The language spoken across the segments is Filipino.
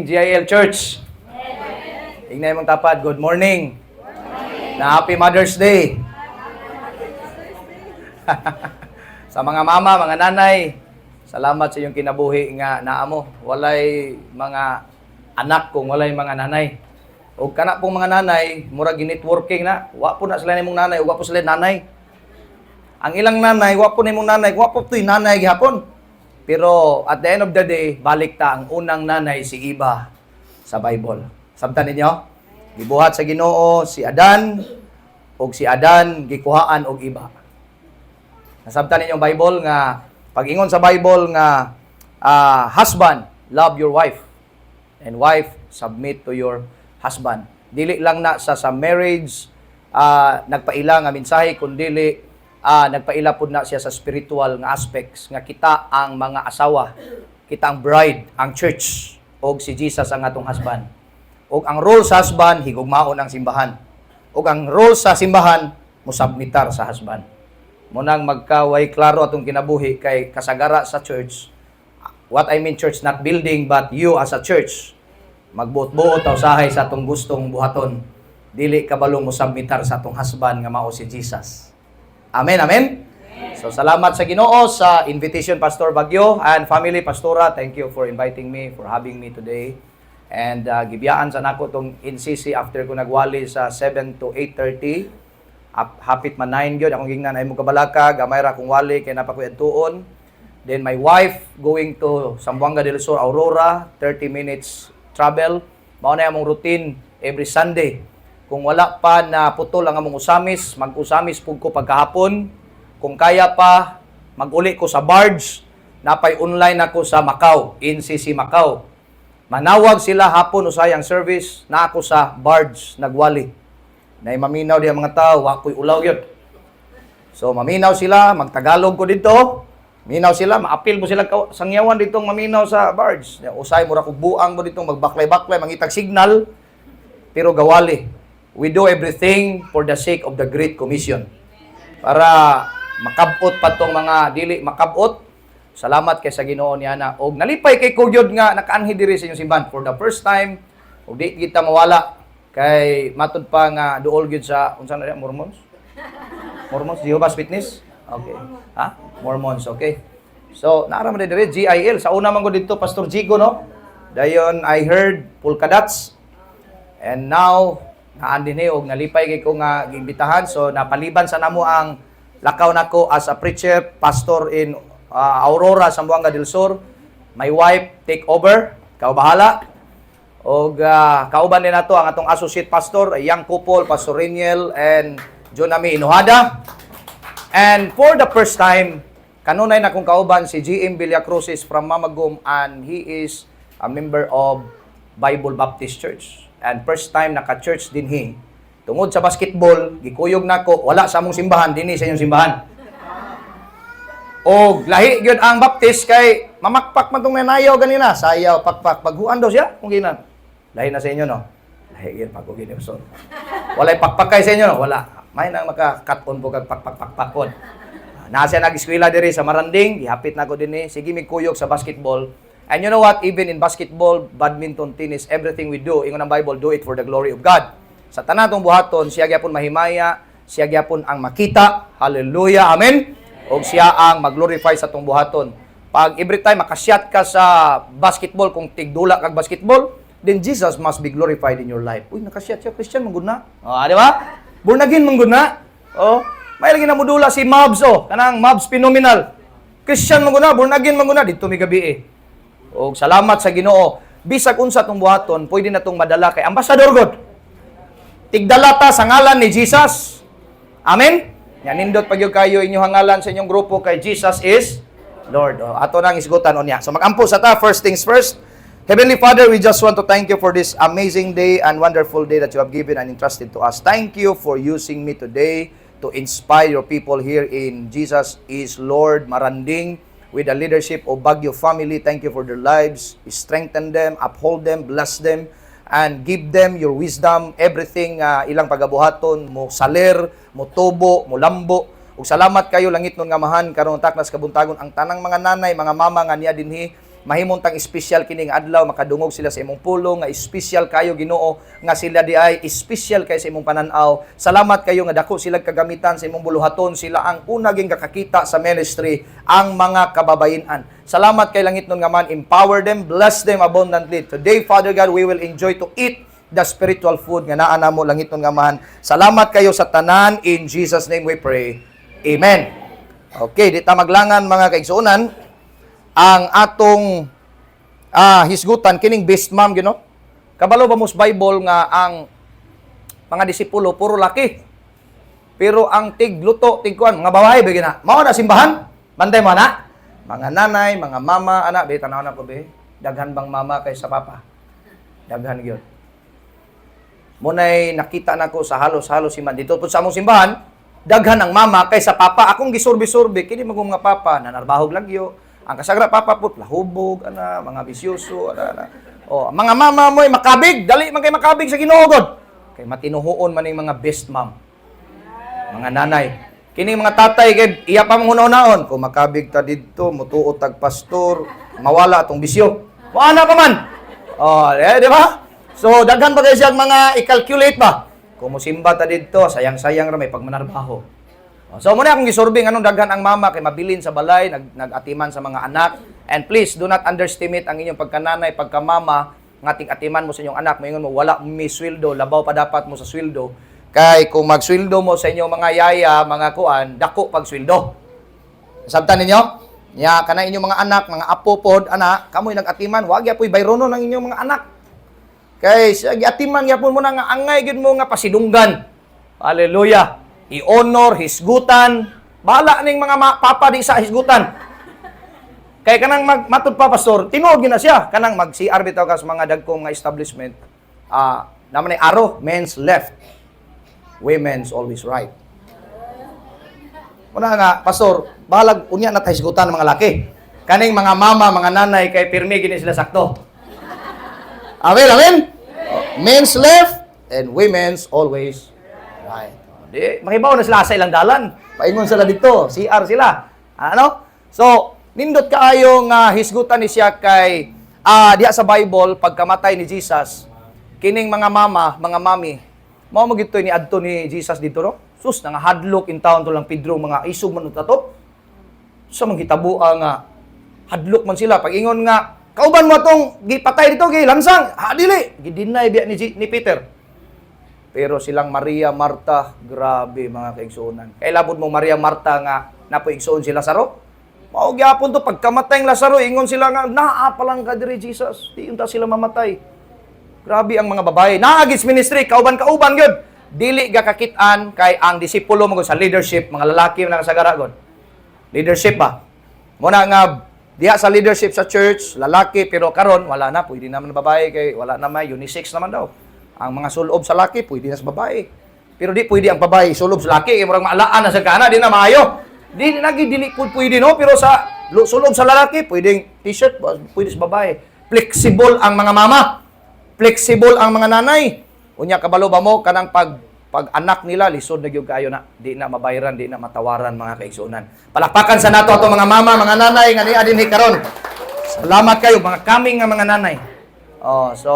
GIL Church. Ignay mong tapat, good morning. Na Happy Mother's Day. Sa mga mama, mga nanay, salamat sa iyong kinabuhi nga naamo. Walay mga anak kung walay mga nanay. O kana pong mga nanay, mura ginetworking na. Wa po na sila nimong nanay, wa po sila nanay. Ang ilang nanay, wa po nimong nanay, wa po to'y nanay gihapon. Pero at the end of the day, balik ta ang unang nanay si Iba sa Bible. Sabtan ninyo? Gibuhat sa Ginoo si Adan og si Adan gikuhaan og Iba. Nasabtan ninyo ang Bible nga pag-ingon sa Bible nga husband, love your wife, and wife, submit to your husband. Dili lang na sa marriage nagpaila nga mensahe, kundi nagpaila pud na siya sa spiritual nga aspects nga kita ang mga asawa, kita ang bride, ang church, og si Jesus ang atong husband. Og ang role sa husband higugmaon ang simbahan. Og ang role sa simbahan musabmitar sa husband. Munang magkaway klaro atong kinabuhi kay kasagara sa church. What I mean church, not building, but you as a church. Magbuot-buot o sahay sa atong gustong buhaton. Dili kabalong musabmitar sa atong husband nga mao si Jesus. Amen, amen? So, salamat sa Ginoo sa invitation, Pastor Bagyo and family, Pastora. Thank you for inviting me, for having me today. And gibiyaan sa nako tong NCC after ko nagwali sa 7 to 8:30. Hapit man 9 gyud akong gingnan ay mo kabalaka, gamay ra kong wali kay napakuy adtuon. Then my wife going to Zamboanga del Sur, Aurora, 30 minutes travel. Mao na among routine every Sunday. Kung wala pa na putol ang among usamis, mag-usamis pug ko pagkahapon. Kung kaya pa, mag-uli ko sa barge. Napay online ako sa Macau, NCC Macau. Manawag sila hapon usayang service, na ako sa barge, nagwali. Na maminaw di ang mga tao, wako'y ulaw yun. So maminaw sila, magtagalog ko dito. Minaw sila, maapil mo sila sangyawan ditong maminaw sa barge. Usay mo ra kog buang mo ditong magbaklay-baklay, mangitag signal, pero gawali. We do everything for the sake of the Great Commission. Para makabot pa tong mga dili makabot. Salamat kay sa Ginoo niya na. Og nalipay kay kugyod nga nakaanhi diri sa inyong simbahan for the first time. Og di kita mawala kay matud pa nga duol gyud sa unsa na Mormons? Mormons, Jehovah's Witness? Okay. Ha? Mormons, okay. So, naara man diri GIL. Sa una man ko dito Pastor Jigo, no? Dayon I heard Pulkadats. And now naandin og nalipay kay ko nga giimbitahan, so napaliban sa namo ang lakaw nako as a preacher, pastor in Aurora, Zamboanga del Sur. My wife take over, kao bahala. Og kauban din nato ang atong associate pastor, a young couple, Pastor Reniel and Jonami Inuhada. And for the first time, kanunay na kong kauban si GM Villacrucis from Mamagum, and he is a member of Bible Baptist Church. And first time naka-church din he. Tungod sa basketball, gikuyog nako, wala sa among simbahan, dinhi sa inyong simbahan. O lahi gyud ang Baptist kay mamakpak man tong nanayaw ganina, sayaw pakpak paghuan daw siya kung ginan. Lahi na sa inyo no. Lahi gyud pag ugin so. Walay pakpak kay sa inyo no, wala. May nang maka-cut-on po kag pakpak-pakpakon. Nasa nag-eskwela diri sa Maranding, gihapit nako dinhi, sige migkuyog sa basketball. And you know what? Even in basketball, badminton, tennis, everything we do, ingon ang Bible, do it for the glory of God. Sa tanatong buhaton, siya gyapon mahimaya, siya gyapon ang makita. Hallelujah. Amen. O siya ang mag-glorify sa tong buhaton. Pag every time makashot ka sa basketball, kung tigdula kag basketball, then Jesus must be glorified in your life. Uy, nakashot siya, Christian, manggod na. Di ba? Born again, manggod na. May lagi na modula si Mavs, kanang Mavs Phenomenal. Christian, manggod na, born again, manggod na. Dito may gabi O salamat sa Ginoo. Bisag unsa tong buhaton, pwede na tong madala kay Ambassador God. Tigdala ta sa ngalan ni Jesus. Amen. Yan nindot pagyud kayo inyong ngalan sa inyong grupo kay Jesus is Lord. Ato nang isgutan unya. So magampo sa ta, first things first. Heavenly Father, we just want to thank you for this amazing day and wonderful day that you have given and entrusted to us. Thank you for using me today to inspire your people here in Jesus is Lord Maranding. With the leadership of Bagyo family, thank you for their lives. Strengthen them, uphold them, bless them, and give them your wisdom, everything ilang pagabuhaton, mo saler, mo tubo, mo lambo. Ug salamat kayo langit nun nga mahan karon taknas kabuntagon ang tanang mga nanay, mga mama nga niya dinhi mahimong tang espesyal kining adlaw, makadungog sila sa imong pulong, nga espesyal kayo Ginoo, nga sila di ay espesyal kay sa imong pananaw. Salamat kayo nga dako sila kagamitan sa imong buluhaton, sila ang una ging kakakita sa ministry, ang mga kababayenan. Salamat kay langit nun nga man, empower them, bless them abundantly. Today, Father God, we will enjoy to eat the spiritual food nga naa namo langit nun nga man. Salamat kayo sa tanan, in Jesus name we pray. Amen. Okay, di ta maglangan mga kaigsuonan ang atong hisgutan kining best mom Ginoo. Kabalo ba mo sa Bible nga ang mga disipulo puro laki. Pero ang tigluto, tigkuan, mga babae ba gina. Mao na simbahan? Bantay mo na. Mga nanay, mga mama, anak, be tanaw na ko be. Daghan bang mama kaysa papa? Daghan gyud. Munay nakita nako sa halos-halos si man dito pud sa among simbahan, daghan ang mama kaysa papa. Akong gisurbi-surbi kini mga papa nanarbahog lagyo. Ang kasagra papa pud lahubog ana, mga bisyoso ana. Oh, mga mama mo'y makabig, dali man kay makabig sa Ginoo god. Kay matinuhuon man ning mga best mom. Mga nanay. Kini mga tatay kay iya pa mong hunahon kung makabig ta didto, mutuot tag pastor, mawala atong bisyo. Moana pa man. Oh, di ba? So, daghan ba kayo siyang mga i-calculate ba? Kung musimba ta dito, sayang-sayang ra may pagmanarbaho. So, muna akong gisurbing anong daghan ang mama kay mabilin sa balay, nag-atiman sa mga anak. And please, do not underestimate ang inyong pagkananay, pagkamama, nga atiman mo sa inyong anak. Mayroon mo, wala may sweldo, labaw pa dapat mo sa sweldo. Kay kung magsweldo mo sa inyong mga yaya, mga kuan, dako pag sweldo. Sabtan ninyo? Ya, kana inyong mga anak, mga apo pod, anak, kamoy nag-atiman, wag ya po'y bayrono ng inyong mga anak. Kay sa giatiman gyapon mo na nga angay gid mo nga pasidunggan. Hallelujah. I-honor hisgutan. Bala ning mga papa di sa hisgutan. Kay kanang matud pa pastor, tinuod gina siya kanang mag-CR bitaw ka sa mga dagkong nga establishment. Naman ay aro, men's left. Women's always right. Una nga, pastor, bahalag unya na hisgutan ng mga laki. Kaning mga mama, mga nanay kay pirmi gini sila sakto. Amen, amen? Men's left and women's always right. Di, makibaw na sila sa ilang dalan. Paingon sila dito, CR sila. Ano? So, nindot kaayo nga hisgutan ni siya kay diha sa Bible, pagkamatay ni Jesus, kining mga mama, mga mami, mao mo gito ni adto ni Jesus dito ro. Sus, nga hadlok in town to lang Pedro, mga isog man utato. Sa mga hitabuan nga hadlok man sila. Pag-ingon nga, kauban mo atong gipatay dito, gilansang. Dili. Gidinay biya ni Peter. Pero silang Maria, Marta, grabe mga kaigsuonan. Kay labod mo Maria, Marta nga napoigsuon si Lazaro. Mao gyapon to pagkamatay ng Lazaro, ingon sila nga naa pa lang ka diri Jesus. Di unta sila mamatay. Grabe ang mga babae. Naagis ministry, kauban gyud. Dili gakakitaan kay ang disipulo mo sa leadership, mga lalaki na kasagara god. Leadership ba? Muna nga diha sa leadership sa church, lalaki, pero karon wala na, pwede naman babae, kay wala na may unisex naman daw. Ang mga sulob sa laki, pwede na sa babae. Pero di pwede ang babae, sulob sa laki, kay murang maalaan na sa kana, di na maayo. Di nagidili pwede no, pero sa sulob sa lalaki, pwedeng t-shirt, pwede sa babae. Flexible ang mga mama. Flexible ang mga nanay. Unya kabalo ba mo kanang pag anak nila lisod na gyud kayo na di na mabayaran, di na matawaran mga kaigsuonan. Palakpakan sa nato ato mga mama, mga nanay nga niya dinhi karon. Salamat kayo mga kaming nga mga nanay. Oh, so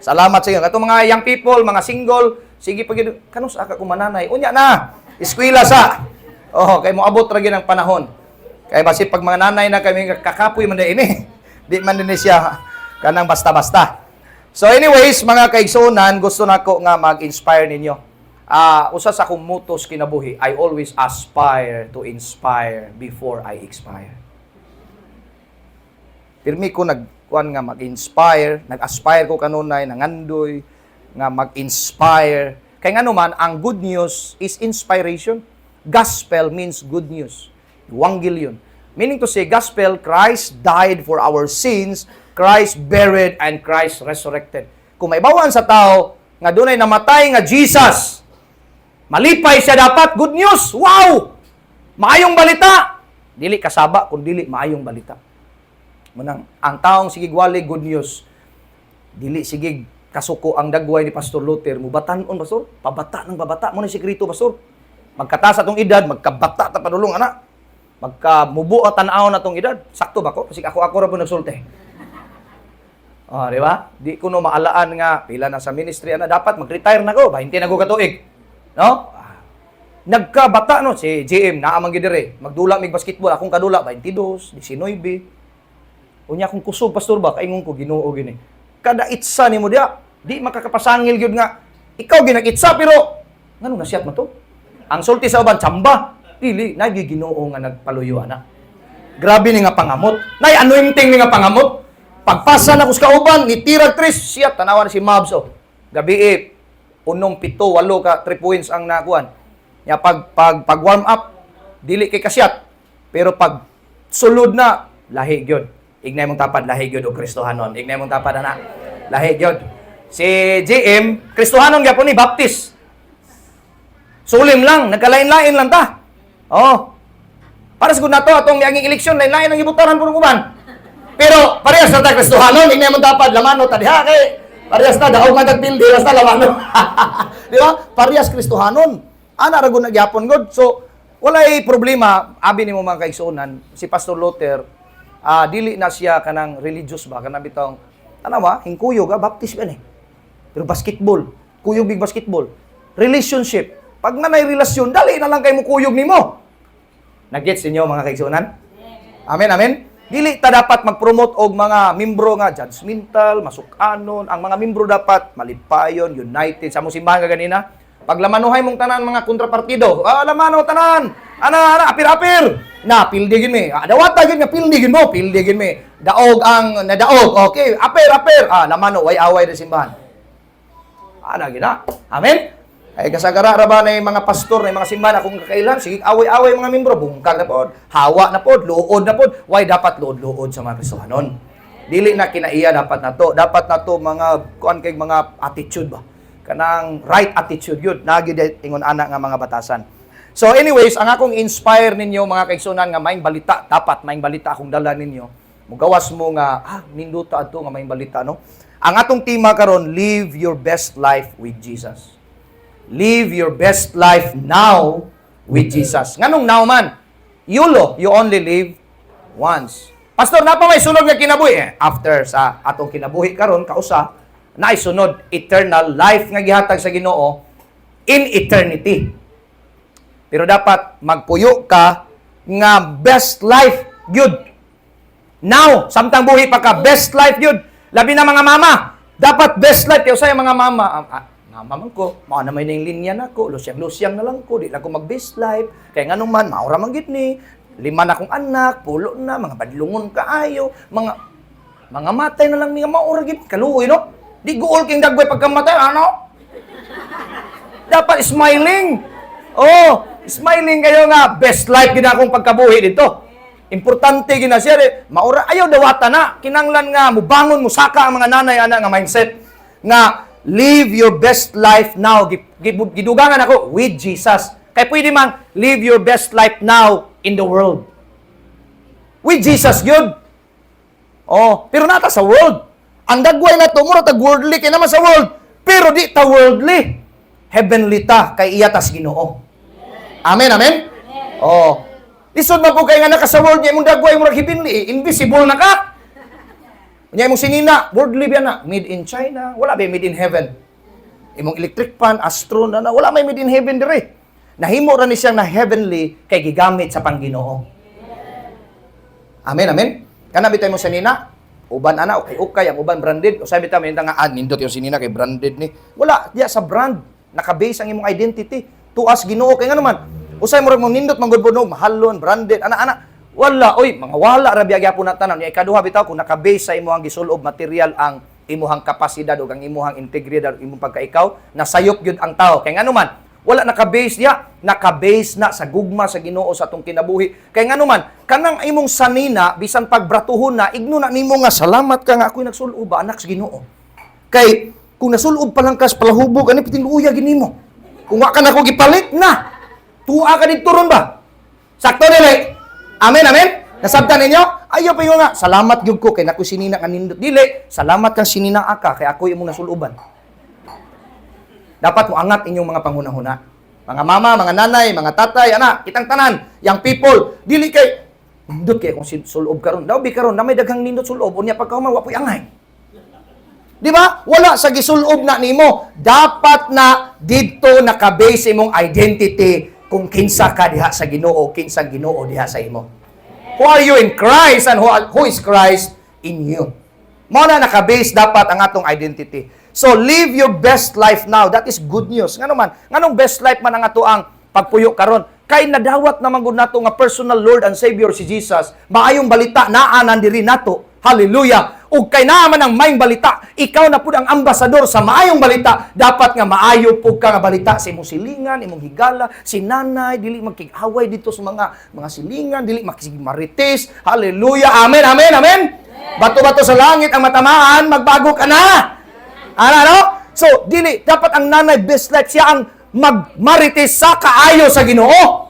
salamat sa inyo. Ato mga young people, mga single, sige pag kanus aka ko mananay. Unya na. Eskwela sa. Oh, kay mo abot ra gyud ang panahon. Kay basi pag mga nanay na kami kakapoy man ini. Di man din siya kanang basta-basta. So anyways, mga kaigsuonan, gusto nako nga mag-inspire ninyo. Usa sa akong mutos kinabuhi, I always aspire to inspire before I expire. Pirmi ko nagkuan nga mag-inspire, nag-aspire ko kanunay, nangandoy, nga mag-inspire. Kaya nga naman, ang good news is inspiration. Gospel means good news. Evangelion. Meaning to say, gospel, Christ died for our sins, Christ buried, and Christ resurrected. Kung may bawan sa tao, nga dunay namatay nga Jesus, malipay siya dapat, good news, wow! Maayong balita! Dili kasaba, kung dili maayong balita. Munang, ang taong sigig wali, good news. Dili sigig kasuko ang dagway ni Pastor Luther. Mubatan-on, Pastor? Pabata ng pabata. Muna sikreto, Pastor. Magkataas atong edad, magkabata ta padulong, anak. Magkamubo at tanaw na tong edad. Sakto ba ko? Kasi ako ra po nagsulti. Di ba? Di ko no maalaan nga pila na sa ministry na dapat mag-retire na ko, 20 na ko katuig. No? Nagkabata no si GM naamang gid dire. Magdula mig basketball akong kadula 22, 19. Unya akong kusog pastor ba kaingon ko Ginoo gini. Kada itsa nimo dia, di makakapasangil gyud nga ikaw ginag-itsa pero ngano na siyat mo to? Ang sulti sa uban tsamba. Dili, nagi Ginoo nga nagpaluyo ana. Grabe ni nga pangamot. Nay anointing ni nga pangamot. Pagpasa na ko sa kauban, ni tirag tres, siya tanawan si Mabs oh. Gabi 7, 8 ka 3 points ang nakuan. Ya pag warm up, dili kay kasyat. Pero pag sulod na, lahi gyud. Ignay mong tapad lahi gyud og Kristohanon. Ignay mong tapad ana. Lahi gyud. Si JM, Kristohanon gyapon ni Baptist. Sulim lang, nagkalain-lain lang ta. Oh. Para sa nato atong miaging eleksyon lain-lain ang ibutaran puro kuban. Pero parehas na ta Kristohanon, ingay mo dapat lamano ta diha kay parehas na daog man tagbildi basta lamano. Di ba? Parehas Kristohanon. Ana ra gud nagyapon god. So walay problema abi nimo mga kaigsuonan si Pastor Luther dili na siya kanang religious ba kanang bitong tanawa hingkuyog baptist ba ni. Pero basketball, kuyog big basketball. Relationship. Pag nanay relasyon, dali na lang kay mo kuyog nimo. Nag-gets ninyo mga kaigsuonan? Amen, amen. Dili ta dapat mag-promote og mga membro nga judgmental, masukanon. Ang mga membro dapat malipayon, united. Sa mo simbahan ka ganina, paglamanuhay mong tanan mga kontrapartido. Lamano tanan. Ana, apir-apir. Na pildigin mi. Dawata gyud nga pildigin mo, pildigin mi. Daog ang nadaog. Okay, apir-apir. Lamano way away sa simbahan. Ana gina. Amen. Ay kasagara ra ba na mga pastor na mga simbahan akong kakailan, sige away-away mga membro, bungkag na pod, hawa na pod, luod na pod, why dapat luod-luod sa mga Kristohanon. Dili na kinaiya dapat nato mga kuan kay mga attitude ba. Kanang right attitude yun, nagi ingon ana nga mga batasan. So anyways, ang akong inspire ninyo mga kaigsuonan nga maayong balita, dapat maayong balita akong dala ninyo. Mugawas mo nga ninduta adto nga maayong balita no. Ang atong tema karon, live your best life with Jesus. Live your best life now with Jesus. Nganong now man? YOLO, you only live once. Pastor, napa may sunod nga kinabuhi? After sa atong kinabuhi karon kausa, na isunod eternal life nga gihatag sa Ginoo in eternity. Pero dapat magpuyo ka nga best life gyud. Now, samtang buhi pa ka, best life gyud. Labi na mga mama, dapat best life kay usay mga mama. Mamang ko, mao na may ning linya nako, lusyang-lusyang na lang ko, di na ko mag-best life. Kaya nga naman, maura man gid ni, 5 na akong anak, pulo na, mga badlungon kaayo, mga matay na lang niya maura gid, kaluoy no? Di guol king dagway pagkamatay, ano? Dapat smiling. Oh, smiling kayo nga, best life gid akong pagkabuhi dito. Importante gid na siya, maura ayaw dawata na, kinanglan nga mubangon musaka ang mga nanay ana nga mindset nga live your best life now. Gidugangan ako with Jesus. Kaya pwede mang live your best life now in the world. With Jesus, yun. Oh, pero nata sa world. Ang dagway na to, mura tag worldly kay naman sa world. Pero di ta worldly. Heavenly ta, kay iyatas Ginoo. Amen, amen? Oh. Lisod man po kay nga naka sa world niya, mong dagway mura heavenly. Invisible na ka. Nya imong sinina, worldly ba na? Made in China, wala ba made in heaven? Imong electric pan, astro na wala may made in heaven dire. Nahimo ra ni siyang na heavenly kay gigamit sa Panginoon. Amen, amen. Kana bitay mo sinina, uban ana okay ang uban branded. O sabi ta may nga nindot yung sinina kay branded ni. Wala diya sa brand, naka-base ang imong identity. Tuas Ginoo kay nga naman. Usay mo ra mong nindot manggod mahalon, branded, ana-ana. Wala, mga wala ra biya gyapon na tanan. Nya ikaduha bitaw kung naka-base sa imong gisulob material ang imuhang kapasidad o ang imuhang integridad, imong pagkaikaw, nasayop gyud ang tao. Kay ngano man, wala naka-base diya, naka-base na sa gugma sa Ginoo sa atong kinabuhi. Kay ngano man, kanang imong sanina bisan pagbratuhon na igno na nimo nga salamat ka nga ako'y nagsulob ba anak sa Ginoo. Kay kung nasulob pa lang kas palahubog ani piting luya ginimo. Kung wa ka na ko gipalit na, tuwa ka dito ron ba? Sakto dili. Amen, amen? Nasabtan ninyo? Ayaw pa yung nga, salamat gyud ko kay nakoy sinina nga nindot. Dili, salamat kang sinina aka kay ako imong nasuluban. Dapat mo angat inyong mga panghunahuna. Mga mama, mga nanay, mga tatay, anak, kitang tanan, young people, dili kay nindot kay kung sulob karon. Daw bi karon na may daghang nindot sulob unya pagkahuman wa poy angay. Di ba? Wala sa gisulob na nimo. Dapat na didto nakabase imong identity kung kinsa ka diha sa Ginoo, kinsa Ginoo diha sa imo. Who are you in Christ and who is Christ in you? Mao na nakabase dapat ang atong identity. So live your best life now. That is good news. Ngano man, nganong best life man ang ato ang pagpuyo karon? Kay nadawat naman gud nato nga personal Lord and Savior si Jesus. Maayong balita naanan diri nato. Hallelujah. Ug kay naa man ang maayong balita, ikaw na pud ang ambasador sa maayong balita. Dapat nga maayo pud ka nga balita sa imong silingan, imong higala, si nanay dili magkig-away dito sa mga silingan, dili makigmarites. Hallelujah. Amen. Amen. Amen. Bato-bato sa langit ang matamaan, magbago ka na. Ano? So, dili, dapat ang nanay best life siya ang magmarites sa kaayo sa Ginoo.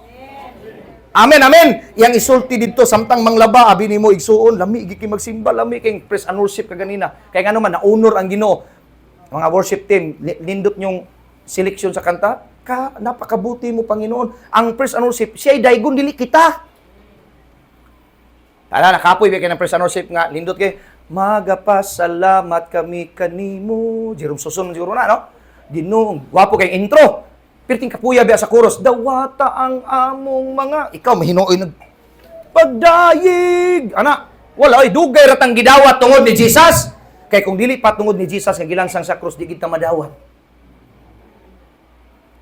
Amen, amen. Yang isulti dito, samtang manglaba, abi nimo igsuon, lami, igiki magsimba, lami, kay praise and worship ka ganina. Kaya nga naman, na-honor ang Ginoo. Mga worship team, nindot nyong seleksyon sa kanta, napakabuti mo, Panginoon. Ang praise and worship, siya'y daygon, dili kita. Nakapoy, bigay ng praise and worship nga, nindot kay, magapasalamat kami kanimo. Jerome Susun siguro na, no? Ginoong, wapo kay intro. Pirting kapuya biya sa chorus. Dawata ang among mga... Ikaw, mahinoy nag... Pagdayig! Ana, wala, dugay ratang gidawat tungod ni Jesus. Kaya kung dili pa tungod ni Jesus, nga gilansang sa krus, di kita madawat.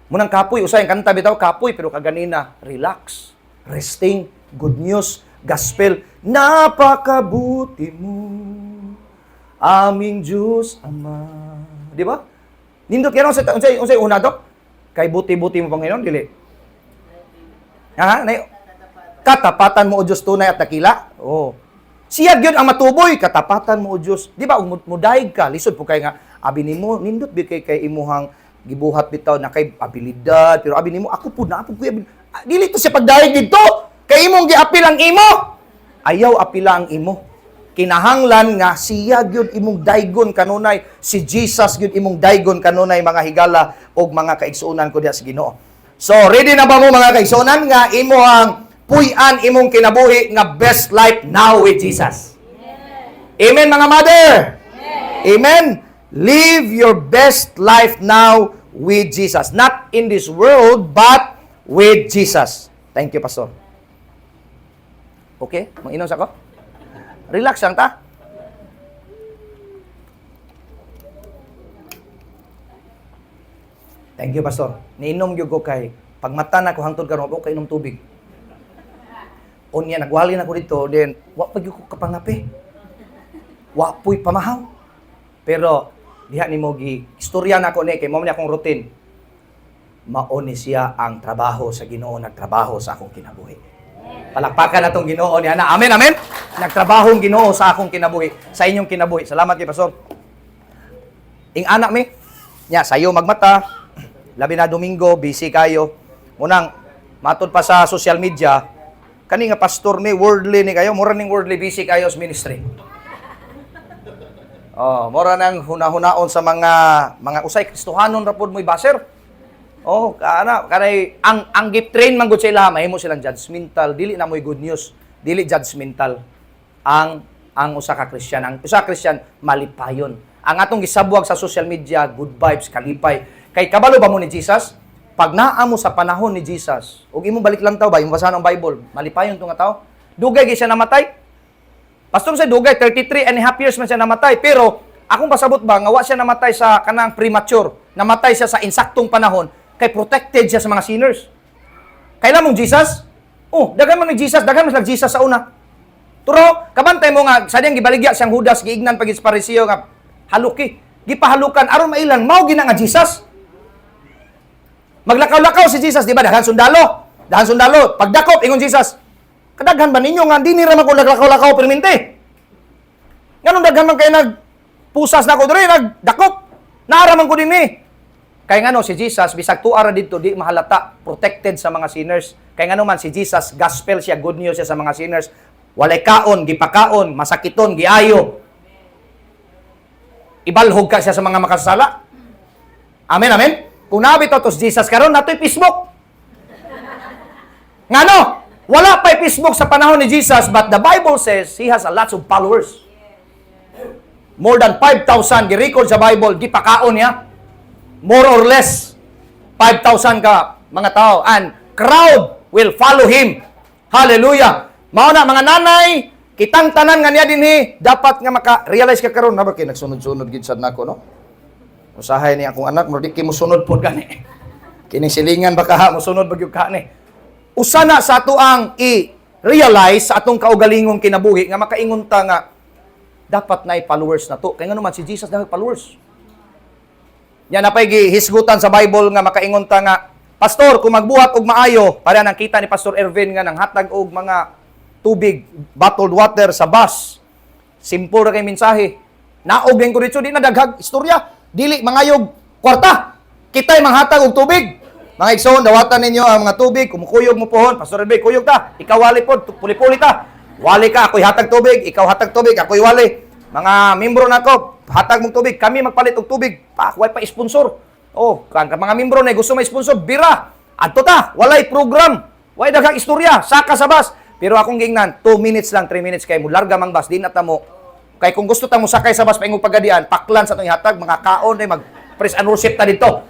Munang kapoy, usay ang kanta bitaw, kapoy, pero kaganina, relax, resting, good news, gospel, napakabuti mo, aming Diyos Ama. Di ba? Nindot kaya unsay una to? Kay buti-buti mo Panginoon, dili. Ha? Katapatan mo o Diyos tunay at dakila. Oh. Siya gyud ang matuboy, katapatan mo o Diyos. Di ba? Mudayeg ka, lisod po kay nga abi nimo nindot bi kay imuhang gibuhat bitaw na kay abilidad, pero abi nimo ako pud na ako kuya. Dili to siya pagdayeg didto. Kay imong giapil ang imo. Ayaw apila ang imo. Kinahanglan nga siya gyud imong daygon kanunay, si Jesus gyud imong daygon kanunay mga higala og mga kaigsuonan ko diha sa Ginoo. So, ready na ba mo mga kaigsuonan nga imo ang puy-an imong kinabuhi nga best life now with Jesus? Amen mga mother. Amen. Live your best life now with Jesus. Not in this world, but with Jesus. Thank you, Pastor. Okay? Mag-inom sa ko? Relax lang ta. Thank you, Pastor. Niinom yung ko kay pagmata na ko hangtod karon ako kay inom tubig. Unya, nagwali na ko dito, then, wapag yung ko kapangapi. Wapoy pamahaw. Pero, diha ni mo istorya na ko ni, kay mo niya akong routine. Mauni siya ang trabaho sa Ginoo, nagtrabaho sa akong kinabuhi. Palakpakan na itong Ginoo niya na. Amen, amen. Nagtrabaho ang Ginoo sa akong kinabuhi, sa inyong kinabuhi. Salamat kay Pastor. Ing anak mi, nya sayo magmata, labi na Domingo, busy kayo. Munang, matod pa sa social media, kani nga pastor mi, worldly ni kayo, mura ning worldly, busy kayo sa ministry. Oh, mura nang hunahunaon sa mga usay Kristohanon ra pud mo'y baser. Oh, kanay ang gift train man gud sila, mahimo silang judgmental, dili na mo'y good news, dili judgmental. Ang usa ka Christian, ang usa ka Christian malipayon. Ang atong gisabuag sa social media, good vibes, kalipay. Kay kabalo ba mo ni Jesus? Pag naa mo sa panahon ni Jesus, ug imong balik lang taw ba, imong basahan ang Bible, malipayon tong nga tao. Dugay gyud siya namatay. Pastor sa dugay 33 and a half years man siya namatay, pero akong pasabot ba nga wa siya namatay sa kanang premature, namatay siya sa insaktong panahon. Kay protected siya sa mga sinners. Kailan mong Jesus? Oh, daghan man ni Jesus, daghan man Jesus sa una. Turo, kabantay mo nga, sa diyang gibaligya siyang Judas, giignan pagis Pariseo nga, haluki, gipahalukan, aron mailan, mao gina nga Jesus. Maglakaw-lakaw si Jesus, di ba? Daghan sundalo. Pagdakop, ingon Jesus, kadaghan ba ninyo nga, di nira man ko naglakaw-lakaw permente. Ganun daghan man kayo nagpusas na ko doon, nagdakop. Naaraman ko din eh. Kaya nga no, si Jesus, bisag tuara dito, di mahalata, protected sa mga sinners. Kaya nga no man, si Jesus, gospel siya, good news siya sa mga sinners. Walay kaon, gipakaon, masakiton, giayo. Ibalhog ka siya sa mga makasala. Amen, amen? Kung nabito to si Jesus karon natoy Facebook. Ngano? Wala pa'y Facebook sa panahon ni Jesus, but the Bible says he has a lots of followers. More than 5,000 gi-record sa Bible, gipakaon niya. More or less 5,000 ka mga tao, and crowd will follow him. Hallelujah. Mao na mga nanay, kitang tanan nga niya dinhi, dapat nga maka-realize ka karon na ba kay nagsunod-sunod gid sad nako, no? Usahay ni akong anak, mo di kay mosunod pod gani. Kining silingan baka ha mosunod bagyog ka ni. Usa na sa ato ang i-realize sa atong kaugalingong kinabuhi nga makaingon ta nga dapat na followers na to. Kaya nga naman si Jesus dapat followers. Yan na pa'y hisgutan sa Bible nga makaingon ta nga, Pastor, kung magbuhat og maayo, para nang kita ni Pastor Ervin nga nang hatag og mga tubig, bottled water sa bus. Simple ra kay mensahe. Naog din ko dito, di na daghag istorya. Dili mangayog kwarta. Kita'y manghatag og tubig. Mga igsoon, dawatan ninyo ang mga tubig, kumukuyog mo pohon, Pastor Ervin, kuyog ta. Ikaw wali po, puli-puli ta. Wali ka, ako'y hatag tubig, ikaw hatag tubig, ako'y wali. Mga membro nako, hatag mong tubig, kami magpalit og tubig. Way pa sponsor. Oh, kan mga membro na gusto may sponsor, bira. Adto ta, walay program. Way daghang istorya, saka sa bus. Pero akong gingnan, 2 minutes lang, 3 minutes kay mo larga mang bus, di na ta mo. Kay kung gusto ta mo sakay sa bus paingog pagadian, paklan sa tong hatag, mga kaon ay mag press and receipt ta dito.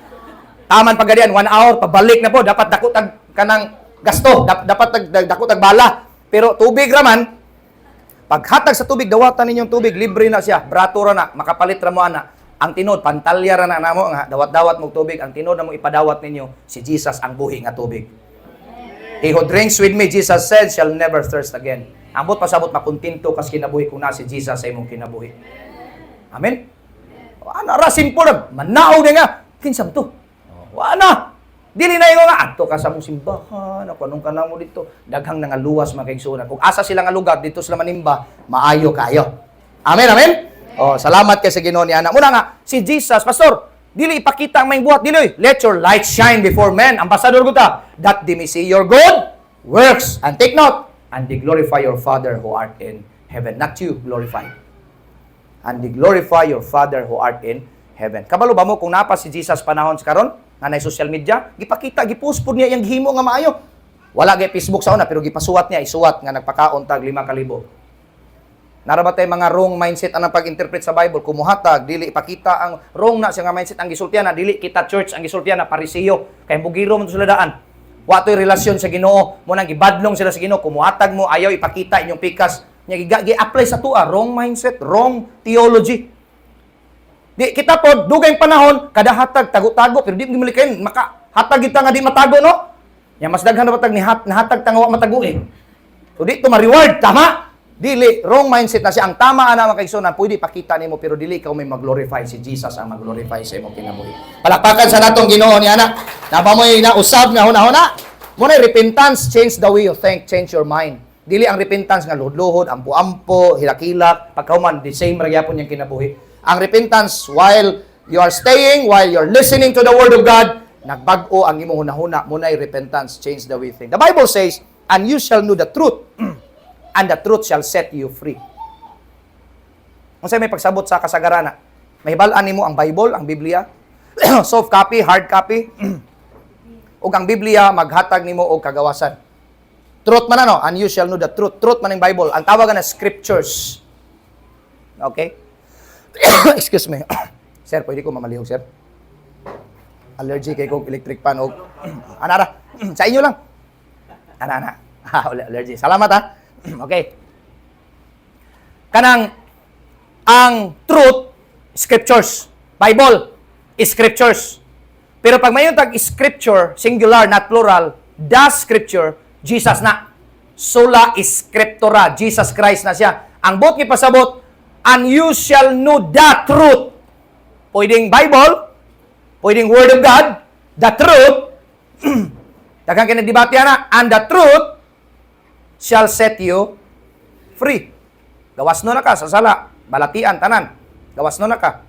Taman pagadian 1 hour pabalik na po, dapat dako tag kanang gasto, dapat dako tag bala. Pero tubig raman, paghatag sa tubig, dawatan ninyong tubig, libre na siya, brato ra na, makapalit ra mo ana. Ang tinod, pantalya ra na namo nga, dawat-dawat mong tubig, ang tinod na mo ipadawat ninyo, si Jesus ang buhi nga tubig. He who drinks with me, Jesus said, shall never thirst again. Ambot pasabot makuntinto kas kinabuhi kung na si Jesus sa imong kinabuhi. Amen? Ano ra, simple ra, manaog na nga, kinsam to. Wala. Dili na yung nga, ato ka sa mong simbahan, anong ka na mo dito, daghang nga luwas makaigsunan. Kung asa sila nga lugar, dito sila manimba, maayo kayo. Amen, amen? Oh, salamat kay sa Ginoo ni ana. Muna nga, si Jesus, Pastor, dili ipakita ang maing buhat, dili. Let your light shine before men. Ambassador ko ta, that they may see your good works. And take note, and they glorify your Father who art in heaven. Not you, glorify. And they glorify your Father who art in heaven. Kabalo ba mo kung napa si Jesus panahon sa karon? Nga na social media, gipakita, gipost po niya yung himo nga maayo. Wala gay Facebook sa una, pero gipasuwat niya, isuwat nga nagpakaon tag 5,000. Narabatay mga wrong mindset ang pag-interpret sa Bible, kumuhatag, dili ipakita ang wrong na siya nga mindset ang gisultiana, dili kita church ang gisultiana, parisiyo, kay bugiro mo sila daan. Wato'y relasyon sa Ginoo, mo nang gibadlong sila sa Ginoo, kumuhatag mo, ayaw ipakita inyong pikas, nya gi-apply sa tuwa, wrong mindset, wrong theology. Di kita pod dugay panahon kada hatag tago-tago pero di mo gimilikain maka hatag kita nga di matago no. Ya mas daghan na batag ni hatag tanga wa matago eh. So di to ma-reward tama. Dili wrong mindset na siya ang tama ana makaigsunan pwede pakita nimo pero dili ka may mag-glorify si Jesus ang mag-glorify sa imong kinabuhi. Palakpakan sa natong Ginoo ni ana. Napamoy na usab nga hunahuna. Muna repentance change the way you think, change your mind. Dili ang repentance nga luhod-luhod, ampo-ampo, hilak-hilak, pagkahuman the same ra gyapon yang kinabuhi. Ang repentance, while you are staying, while you're listening to the Word of God, nagbag-o ang imong hunahuna, muna'y repentance, change the way you think. The Bible says, and you shall know the truth, and the truth shall set you free. Kung sa'yo may pagsabot sa kasagarana, mahibalaan nimo ang Bible, ang Biblia, soft copy, hard copy, ug ang Biblia, maghatag nimo og kagawasan. Truth man ano, and you shall know the truth. Truth man ang Bible. Ang tawagan na scriptures. Okay? Excuse me. Sir, pwede ko mamalihog, sir? Allergy kay kong electric pan og anara. Sa inyo lang. Ana. Allergy. Salamat ha. Okay. Kanang ang truth scriptures. Bible is scriptures. Pero pag mayon tag scripture, singular not plural, the scripture, Jesus na. Sola scriptura, Jesus Christ na siya. Ang bot ni pasabot, and you shall know the truth. Pwedeng Bible, pwedeng Word of God, the truth, daghang kinagdebate na, and the truth shall set you free. Gawasno na ka sa sala, balatian, tanan. Gawasno na ka.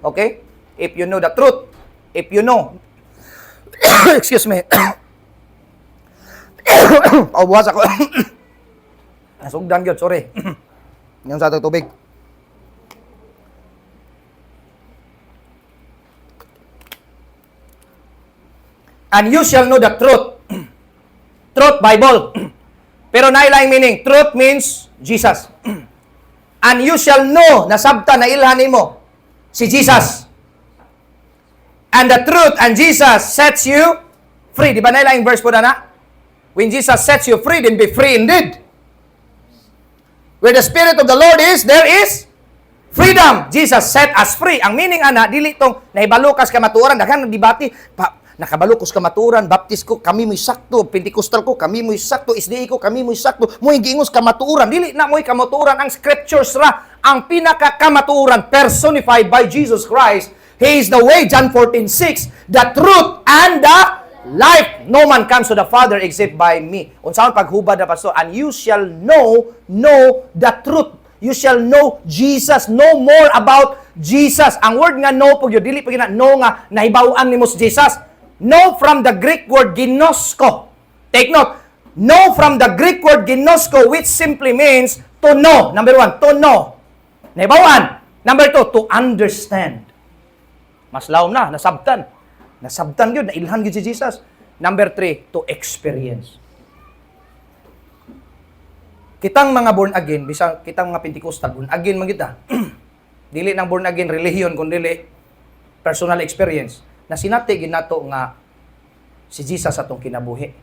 Okay? If you know the truth, if you know, excuse me, paubuhas ako. Nasugdan yun, sorry. Ngayon sa atong tubig. And you shall know the truth. Truth, Bible. Pero nailaing meaning. Truth means Jesus. And you shall know, nasabta, na ilhanin mo, si Jesus. And the truth, and Jesus sets you free. Di ba nailaing verse po na? When Jesus sets you free, then be free indeed. Where the Spirit of the Lord is, there is freedom. Jesus set us free. Ang meaning, dili tong nahibalukas ka maturan. Daghan ng debate, nakabalukos ka maturan, baptist ko, kami mo'y sakto, Pentecostal ko, kami mo'y sakto, SDA ko, kami mo'y sakto, mo'y gingos ka maturan. Dili na mo'y kamaturan. Ang scriptures ra, ang pinaka-kamaturan, personified by Jesus Christ. He is the way, John 14:6, the truth and the life. No man comes to the Father except by me. Unsaon paghubad na pastor, and you shall know the truth. You shall know Jesus, know more about Jesus. Ang word nga know po, dili pa gina know nga nahibaw-an nimo si Jesus. Know from the Greek word ginosko. Take note. Know from the Greek word ginosko, which simply means to know. Number 1, to know. Nahibaw-an. Number 2, to understand. Mas lawom na, nasabtan. Nasabtan yun, nailhan yun si Jesus. Number 3, to experience. Kitang mga born again, bisang kitang mga Pentecostal, born again man kita. Dili nang born again religion, kundi personal experience. Na sinati ginato nga si Jesus atong kinabuhi.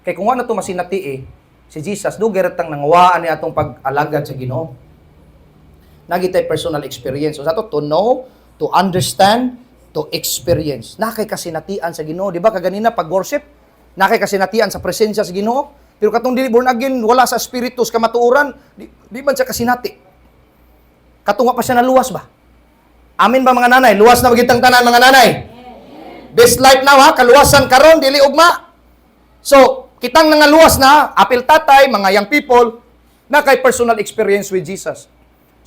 Kay kung ano to masinati si Jesus dugay tang nangawaan ni atong pag-alagad sa Ginoo. Nagitay personal experience. So sa to know, to understand, to experience. Nakay kasinatian sa Ginoo, di ba? Kaganina pag worship, nakay kasinatian sa presensya sa Ginoo. Pero katong dili born again, wala sa spiritus kamatuoran, di man siya kasinati. Katunga pa siya naluwas ba? Amin ba mga nanay? Luwas na magitang tanan mga nanay? This life now ha, kaluwasan karon dili ugma. So, kitang nangaluwas na, apil tatay, mga young people, na kay personal experience with Jesus.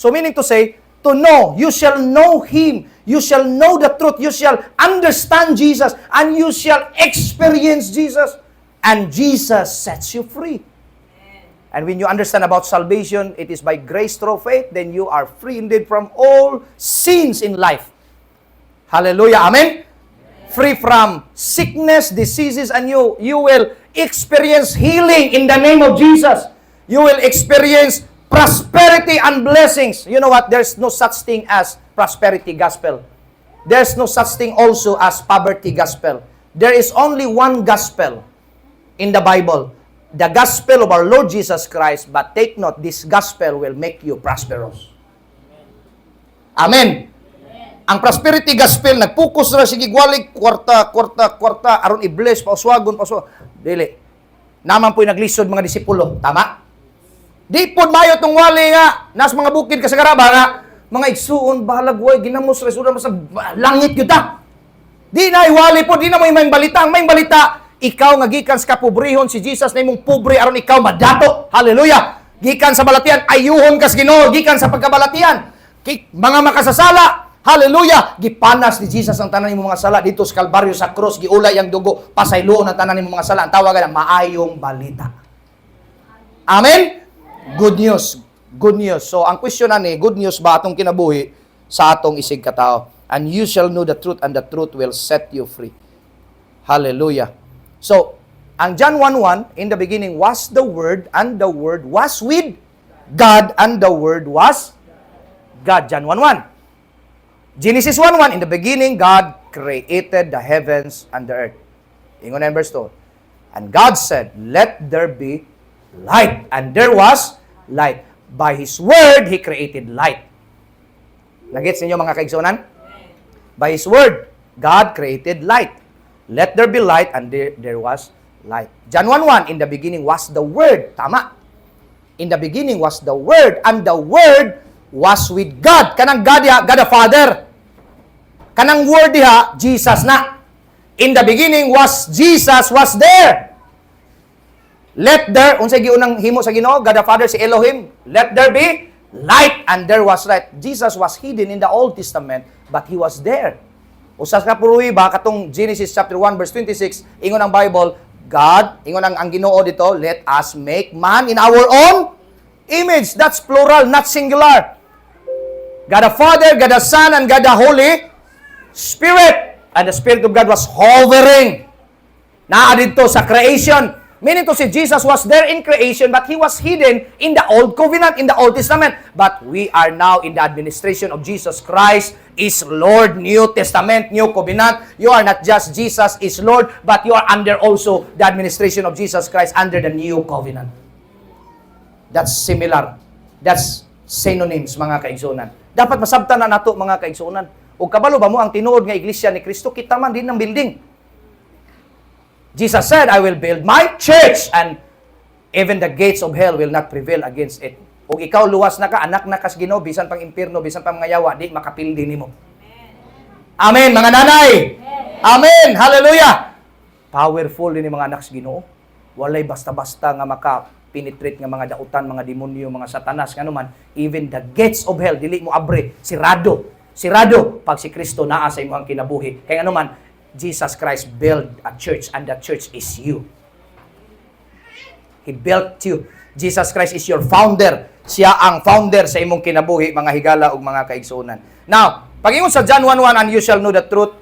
So, meaning to say, to know, you shall know Him, you shall know the truth, you shall understand Jesus, and you shall experience Jesus. And Jesus sets you free. And when you understand about salvation, it is by grace through faith, then you are free indeed from all sins in life. Hallelujah. Amen? Free from sickness, diseases, and you will experience healing in the name of Jesus. You will experience prosperity and blessings. You know what? There's no such thing as prosperity gospel. There's no such thing also as poverty gospel. There is only one gospel in the Bible. The gospel of our Lord Jesus Christ. But take note, this gospel will make you prosperous. Amen. Ang prosperity gospel, nag-focus na sige gwalig, kwarta, aron i-bless, pauswagon. Dili. Naman po'y naglisod mga disipulo. Tama? Di po mayo tong wali nga, nas mga bukid kasagaraba nga, mga igsuon, bahalag, way, ginamos, resulta mo sa langit yun ta. Di na iwali po, di na mo yung balita. Ang may balita, ikaw nga gikan sa kapobrehon, si Jesus na imong pobre, aron ikaw madato. Hallelujah! Gikan sa balatian, ayuhon kas Ginoo, gikan sa pagkabalatian. Mga makasasala, hallelujah! Gipanas ni Jesus ang tanan nimo mga sala dito sa Kalbaryo sa cross, giulay ang dugo, pasayloon ang tanan nimo mga sala. Ang tawagan na maayong balita. Amen? Good news. Good news. So ang question ani, good news ba atong kinabuhi sa atong isig katao? And you shall know the truth, and the truth will set you free. Hallelujah. So, ang John 1:1, in the beginning was the Word, and the Word was with God, and the Word was God. John 1:1. Genesis 1:1, in the beginning, God created the heavens and the earth. Ingon na verse 2. And God said, let there be light. And there was light. By His Word, He created light. Nagets ninyo mga kaigsunan? By His Word, God created light. Let there be light, and there was light. John 1:1, in the beginning was the Word. Tama. In the beginning was the Word, and the Word was with God. Kanang God diha, God the Father. Kanang Word diha, Jesus na. In the beginning was Jesus, was there. Let there, unsay giunang himo sa Ginoo, God the Father, si Elohim. Let there be light, and there was light. Jesus was hidden in the Old Testament, but He was there. Usas ka puruwi ba, katong Genesis chapter 1, verse 26, ingon ang Bible, God, ingon ang Ginoo dito, let us make man in our own image. That's plural, not singular. God the Father, God the Son, and God the Holy Spirit. And the Spirit of God was hovering Naa dito sa creation. Meaning to si Jesus was there in creation, but He was hidden in the Old Covenant, in the Old Testament. But we are now in the administration of Jesus Christ is Lord. New Testament, New Covenant. You are not just Jesus is Lord, but you are under also the administration of Jesus Christ under the New Covenant. That's similar. That's synonyms, mga kaigsunan. Dapat masabtan na nato, mga kaigsunan. O kabalo ba mo ang tinuod nga iglesia ni Kristo, kita man din ng building. Jesus said, I will build my church and even the gates of hell will not prevail against it. O ikaw luwas na ka, anak na kas Ginoo, bisan pang impierno, bisan pang mga yawa, di makapildi nimo. Amen, mga nanay. Amen. Hallelujah. Powerful din mga anak sa Ginoo. Walay basta-basta nga maka-penetrate nga mga dautan, mga demonyo, mga satanas, nga naman, even the gates of hell, dili mo abre, sirado. Sirado pag si Kristo naa sa imong kinabuhi. Kaya ano man, Jesus Christ built a church and that church is you. He built you. Jesus Christ is your founder. Siya ang founder sa imong kinabuhi, mga higala ug mga kaigsunan. Now, pag-ingon sa John 1:1, and you shall know the truth.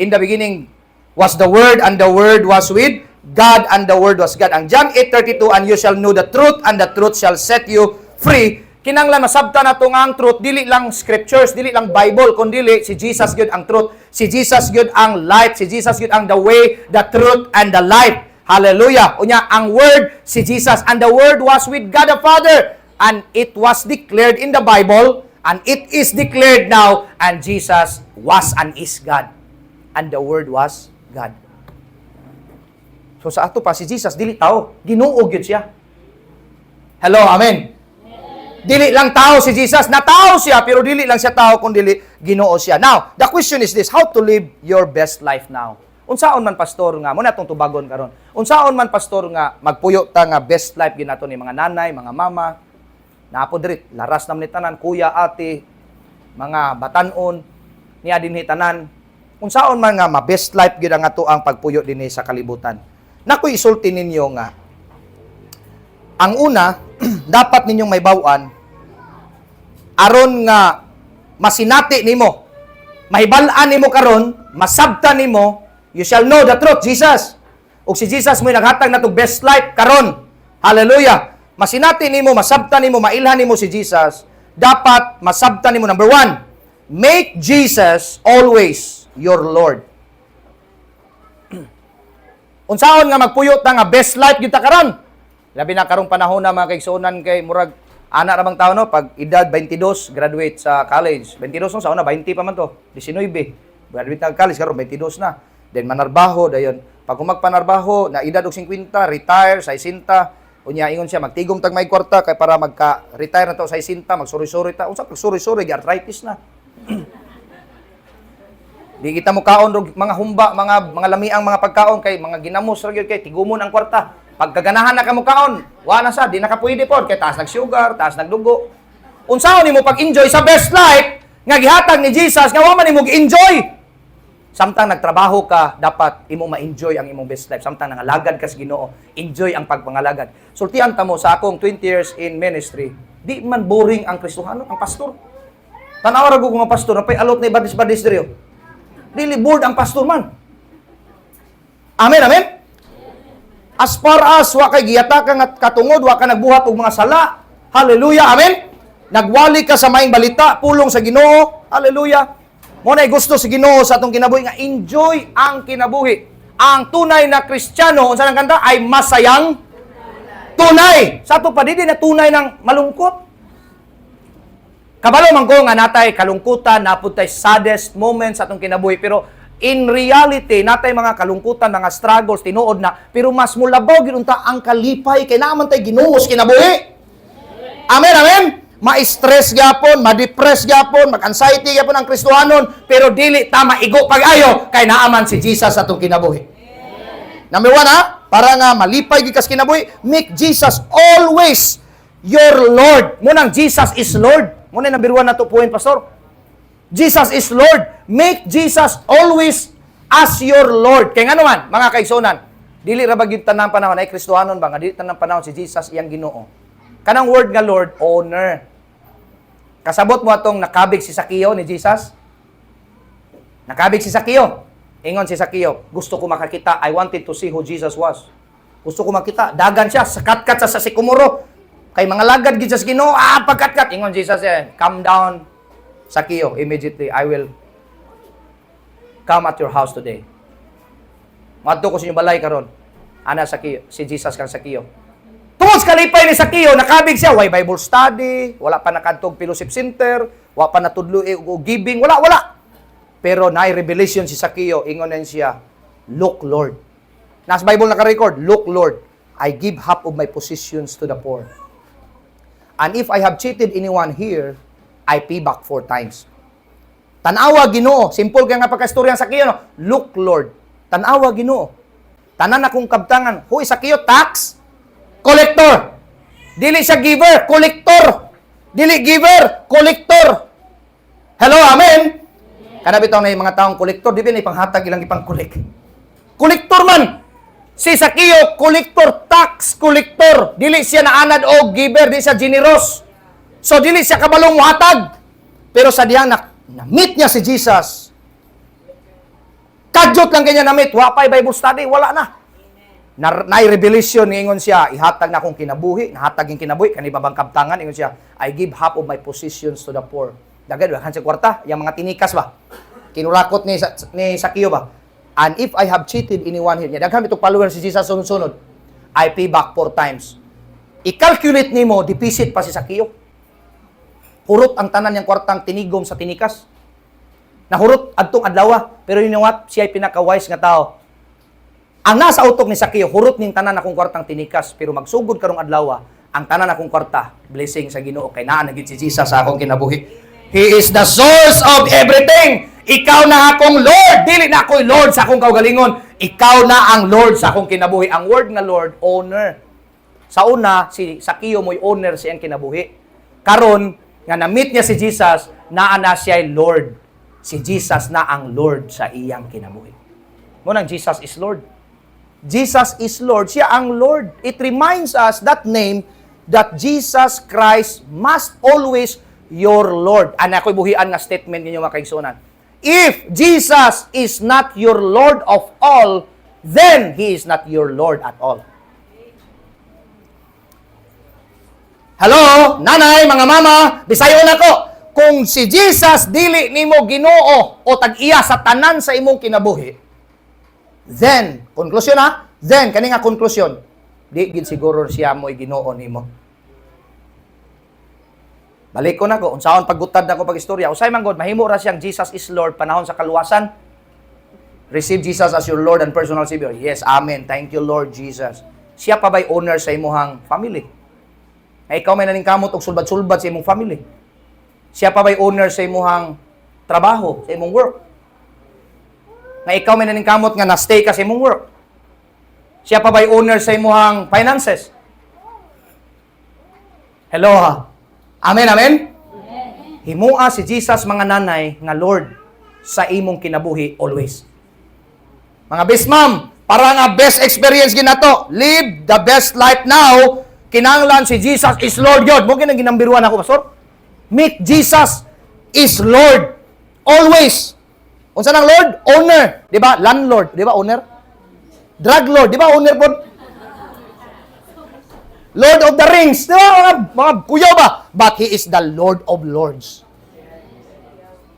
In the beginning was the Word, and the Word was with God, and the Word was God. Ang John 8:32, and you shall know the truth, and the truth shall set you free. Kinanglan masabta na itong ang truth, dili lang scriptures, dili lang Bible, kundi si Jesus gyud ang truth. Si Jesus gyud ang light, si Jesus gyud ang the way, the truth, and the life. Hallelujah. Unya, ang Word, si Jesus, and the Word was with God the Father, and it was declared in the Bible, and it is declared now, and Jesus was and is God, and the Word was God. So sa ato pa, si Jesus, dili tao, Ginoo gyud siya. Hello, amen. Dili lang tao si Jesus, na tao siya, pero dili lang siya tao, kung dili Ginoo siya. Now, the question is this, how to live your best life now? Unsaon man pastor nga, muna itong tubagon karon. Unsaon man pastor nga, magpuyo ta nga best life ginato ni mga nanay, mga mama, naapod rit, laras nam ni tanan, kuya, ate, mga batanon, niya din ni tanan. Unsaon man nga, ma-best life gid ang ato ang pagpuyo dinhi sa kalibutan. Nakoy isulti ninyo nga, ang una, dapat ninyong may bawaan, aron nga masinati nimo, mahibalaan nimo karon, masabtan nimo, you shall know the truth, Jesus. Ug si Jesus mo'y naghatag na to best life karon. Hallelujah. Masinati nimo, masabtan nimo, mailhan nimo si Jesus. Dapat masabtan nimo, number 1, make Jesus always your Lord. Unsaon nga magpuyo ta nga best life gyud ta karon? Labi na karong panahon na mga kaigsunan kay murag ana ra bang taon no pag edad 22 graduate sa college. 22 no sa una 20 pa man to. 19 graduate ng college karon 22 na. Then manarbaho dayon. Pag magpanarbaho na edad og 50 retire sa 60 unya ingon siya magtigom tag may kwarta kay para magka-retire na to sa 60 magsuri-suri ta. Unsa magsuri-suri arthritis na. Di kita mo kaon og mga humba, mga lamiang mga pagkaon kay mga ginamos ra gyud kay tigumon ang kwarta. Pagkaganahan na ka mo kaon, wala sa, di nakapwede po, kaya taas nag-sugar, taas nagdugo. Unsaon nimo pag-enjoy sa best life, nga gihatag ni Jesus, nga wa man nimo gi-enjoy. Samtang nagtrabaho ka, dapat imo ma-enjoy ang imong best life. Samtang nangalagad ka sa Ginoo, enjoy ang pagpangalagad. Sultian ta mo sa akong 20 years in ministry, di man boring ang Kristohano, ang pastor. Tanaw ra ko nga pastor, napay alot na ibadis-badis diri. Dili bored ang pastor man. Amen, amen. As far as wa kay giyatakan at katungod, wa ka nagbuhat og mga sala. Hallelujah. Amen. Nagwali ka sa maing balita, pulong sa Ginoo. Hallelujah. Mo nay gusto sa Ginoo sa atong kinabuhi nga enjoy ang kinabuhi. Ang tunay na Kristiyano, unsa nang kanta ay masayang tunay. Sa ato pa di na tunay ng malungkot. Kabalo man ko nga natay kalungkutan, napud tay saddest moments sa atong kinabuhi, pero in reality, natay mga kalungkutan, mga struggles, tinuod na, pero mas mulabaw ginunta ang kalipay, kay naman tayo ginuos kinabuhi. Amen, amen? Ma-stress gyapon, ma-depress gyapon, mag-anxiety gyapon ang Kristohanon, pero dili ta maigo pag-ayo, kay naaman si Jesus sa itong kinabuhi. Number 1 ha, para nga malipay gikas kinabuhi, make Jesus always your Lord. Munang Jesus is Lord. Muna number 1 na to point, Pastor. Jesus is Lord. Make Jesus always as your Lord. Kaya nga naman, mga kaigsunan, dili ra ba gyud tanang panahon ay Kristohanon ba nga dili tanang panahon si Jesus iyang Ginoo. Kanang word nga Lord, honor. Kasabot mo atong nakabig si Sakeo ni Jesus. Nakabig si Sakeo. Ingon si Sakio, gusto ko makakita. I wanted to see who Jesus was. Gusto ko makita. Dagan siya, sakatkat sa sikumuro. Kay mga lagad, Jesus Ginoo, pagkatkat. Ingon Jesus, come down, Sakio, immediately, I will come at your house today. Madto ko sa inyo balay karon. Ana Sakio, si Jesus kang Sakio. Tungod sa kalipay ni Sakio, nakabig siya, why Bible study, wala pa nakadtog fellowship center, wala pa natudlo o giving, wala. Pero naay revelation si Sakio, ingon na siya, look Lord. Nasa Bible naka-record, look Lord, I give half of my possessions to the poor. And if I have cheated anyone here, I pay back 4 times. Tanawa Ginoo, simple kaya nga pagka-istorya sa Sakio, no? Look Lord, tanawa Ginoo. Tanan akong kabtangan, who is Sakio? Tax collector. Dili siya giver, collector. Dili giver, collector. Hello, amen. Kana bitaw na yung mga taong kolektor, di ba na ipanghatag ilang ipang kolek. Kolektor man! Si Sakio, kolektor, tax kolektor. Dili siya naanad o giver, di siya generous. So, dili siya kabalong muhatag. Pero sa diyang na-meet niya si Jesus, kadyot lang kanya na-meet, wapay Bible study, wala na. Na-revelation, ingon siya, ihatag na akong kinabuhi, nahatag yung kinabuhi, kanibabang kabtangan, ingon siya, I give half of my possessions to the poor. Dagad, wakan sa kwarta, yung mga tinikas ba? Kinurakot ni Sakio ba? And if I have cheated anyone here, daghan itong follower si Jesus sunod-sunod, I pay back 4 times. I-calculate nimo, deficit pa si Sakio. Hurot ang tanan niyang kwartang tinigom sa tinikas. Nahurot adtong adlaw, pero you know what? Siya ay pinaka-wise nga tao. Ang nasa utok ni Sakio, hurot ning tanan akong kwartang tinikas, pero magsugod karong adlaw, ang tanan akong kwarta, blessing sa Ginoo kay naa na gid si Jesus sa akong kinabuhi. He is the source of everything. Ikaw na akong Lord. Dili na ako'y Lord sa akong kaugalingon. Ikaw na ang Lord sa akong kinabuhi. Ang word nga Lord, owner. Sa una, si Sakio mo'y owner siyang kinabuhi. Karon nga na-meet niya si Jesus, naa na siya'y Lord. Si Jesus na ang Lord sa iyang kinabuhi. Munang Jesus is Lord. Jesus is Lord. Siya ang Lord. It reminds us that name that Jesus Christ must always your Lord. Ana ako'y buhian nga statement ninyo mga kaigsunan. If Jesus is not your Lord of all, then He is not your Lord at all. Hello, nanay, mga mama, bisayon ako. Kung si Jesus dili nimo Ginoo o tag-iya sa tanan sa imong kinabuhi, then, konklusyon ha? Then, kani nga konklusyon, di gid siguro siya mo'y Ginoo nimo. Balik ko na ko, unsaon paggutad na ko pag-istorya. Usay man god, mahimo ra siyang Jesus is Lord panahon sa kaluwasan. Receive Jesus as your Lord and personal Savior. Yes, amen. Thank you, Lord Jesus. Siya pa ba'y owner sa imuhang family? Ay, ikaw may naningkamot og sulbad-sulbad sa imong family. Siya pa ba'y owner sa imuhang trabaho, sa imong work? Na ikaw may naningkamot nga na-stay ka sa imong work? Siya pa ba'y owner sa imuhang finances? Hello ha? Amen, amen? Himua si Jesus mga nanay nga Lord sa imong kinabuhi always. Mga best ma'am, para nga best experience ginato, live the best life now. Kinanglan si Jesus is Lord God. Mo ginang ginambiruan ako, pastor. Make Jesus is Lord always. Unsa nang Lord? Owner, di ba? Landlord, di ba? Owner. Drug lord, di ba? Owner po. Lord of the Rings, di ba? Mga kuyaw ba? But He is the Lord of Lords.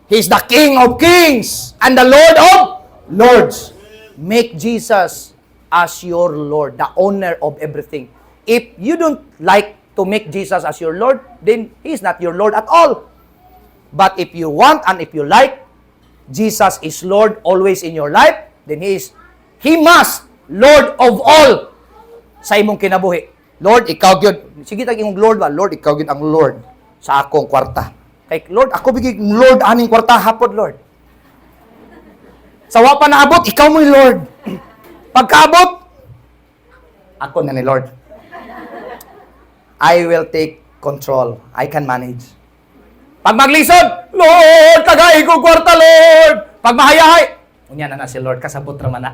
He is the King of Kings and the Lord of Lords. Make Jesus as your Lord, the owner of everything. If you don't like to make Jesus as your Lord, then He is not your Lord at all. But if you want and if you like, Jesus is Lord always in your life, then He must Lord of all sa imong kinabuhi. Lord, ikaw gyud. Sige tag imong Lord ba? Lord, ikaw gyud ang Lord sa akong kwarta. Kay Lord, ako bigay Lord aning kwarta hapon, Lord. Sa wa pa naabot, ikaw mo yung Lord. Pagkaabot, ako na ni Lord. I will take control. I can manage. Pag maglisod, Lord, tagay ko kwarta, Lord. Pag mahayahay, unya na si Lord, kasabot raman na.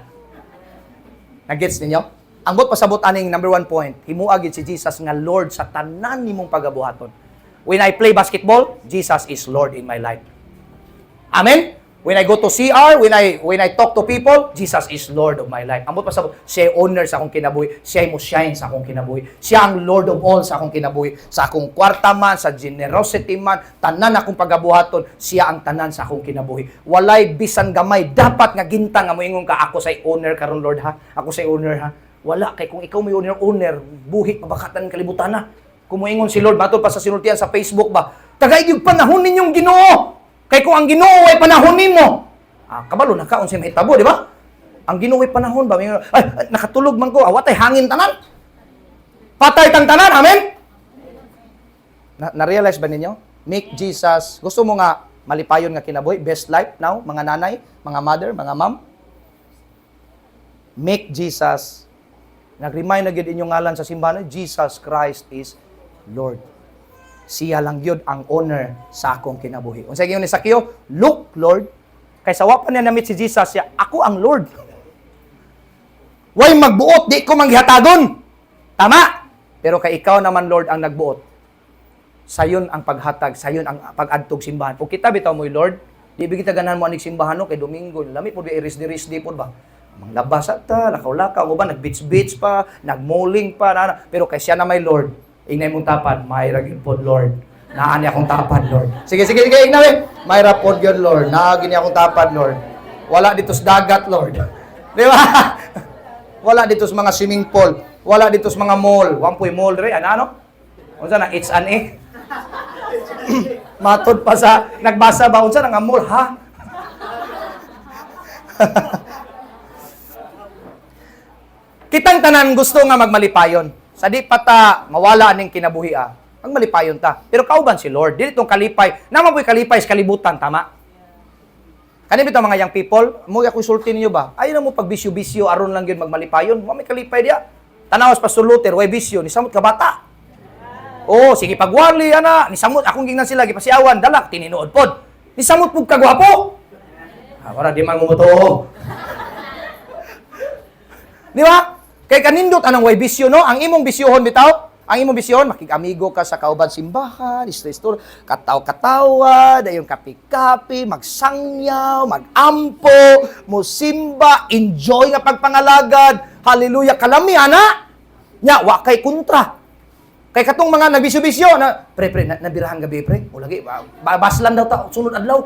Nag-gets ninyo? Ang bot pasabot aning number 1 point, himuagid si Jesus nga Lord sa tanan nimong pagabuhaton. When I play basketball, Jesus is Lord in my life. Amen? When I go to CR, when I talk to people, Jesus is Lord of my life. Ambot pa sa siya owner sa akong kinabuhi, siya mo shine sa akong kinabuhi. Siya ang Lord of all sa akong kinabuhi. Sa akong kwarta man, sa generosity man, tanan akong pagabuhaton, siya ang tanan sa akong kinabuhi. Walay bisan gamay, dapat nga gintang nga moingon ka ako say owner karon Lord ha. Ako say owner ha. Wala kay kung ikaw may owner, buhi mabakatan kalibutan na. Kung moingon si Lord matod pa sa sinultian sa Facebook ba, tagay gyud panahon ninyong Ginoo. Kay kung ang Ginoo ay panahon nimo, kabalo na kaon sa mahitabo, di ba? Ang Ginoo ay panahon ba? Ay, nakatulog man ko, awatay hangin tanan. Patay tang tanan, amen? Na-realize ba ninyo? Make Jesus, gusto mo nga malipayon nga kinabuhi, best life now, mga nanay, mga mother, mga mom? Make Jesus, nag-remind na gyud inyong ngalan sa simbahan, Jesus Christ is Lord. Siya lang yun ang owner sa akong kinabuhi. Unsay giingon ni Sakeo, look, Lord, kay sa wa pa niya namit si Jesus, siya, ako ang Lord. Way magbuot, di ko manghatagon. Tama. Pero kay ikaw naman, Lord, ang nagbuot. Sayon ang paghatag, sayon ang pag-adtog simbahan. Kung kita bitaw mo'y Lord, di bigita ganahan mo anig simbahan no, kay Domingo, lami po di iris-di po ba? Manglabas ta, lakaw-lakaw, o ba, nag-beach-beach pa, nag-mauling pa, pero kay siya na may Lord, inay mong tapad, mayra gyud pod Lord. Naan niya akong tapad, Lord. Sige, ignawi. Mayra pod gyud Lord. Naagi niya akong tapad, Lord. Wala dito sa dagat, Lord. Di ba? Wala dito sa mga swimming pool. Wala dito sa mga mall. Wampoy mall re, ano? Unsa na it's an eh. Matod pa sa nagbasa ba unsa nga mall, ha? Kitang tanan gusto nga magmalipayon. Sa di pata mawala aning kinabuhi ang malipayon ta. Pero kauban si Lord, dili tong kalipay. Naman po'y kalipay sa kalibutan, tama? Kani bitaw mga young people, mo ako sulti ninyo ba? Ayaw na mo pag bisyo-bisyo aron lang gyud magmalipayon. Wa may kalipay dia. Tanawas Pastor Luther, way bisyo ni samot ka bata. Oh, sige pagwali ana, ni samot akong gingnan sila gipasiawan, dalak tininuod pod. Ni samot pug kagwapo. Wala di man mo to. Di ba? Kay kanindot anong way bisyo no? Ang imong bisyohon bitaw, ang imong bisyohon makig-amigo ka sa kauban simbahan, istor, kataw-katawa, dayon kapi-kapi, magsangyaw, magampo, musimba, enjoy nga pagpangalagad. Hallelujah, kalami ana. Nya wa kay kontra. Kay katong mga nagbisyo-bisyo na pre nabirahan gabi pre. O lagi baslan daw ta sunod adlaw.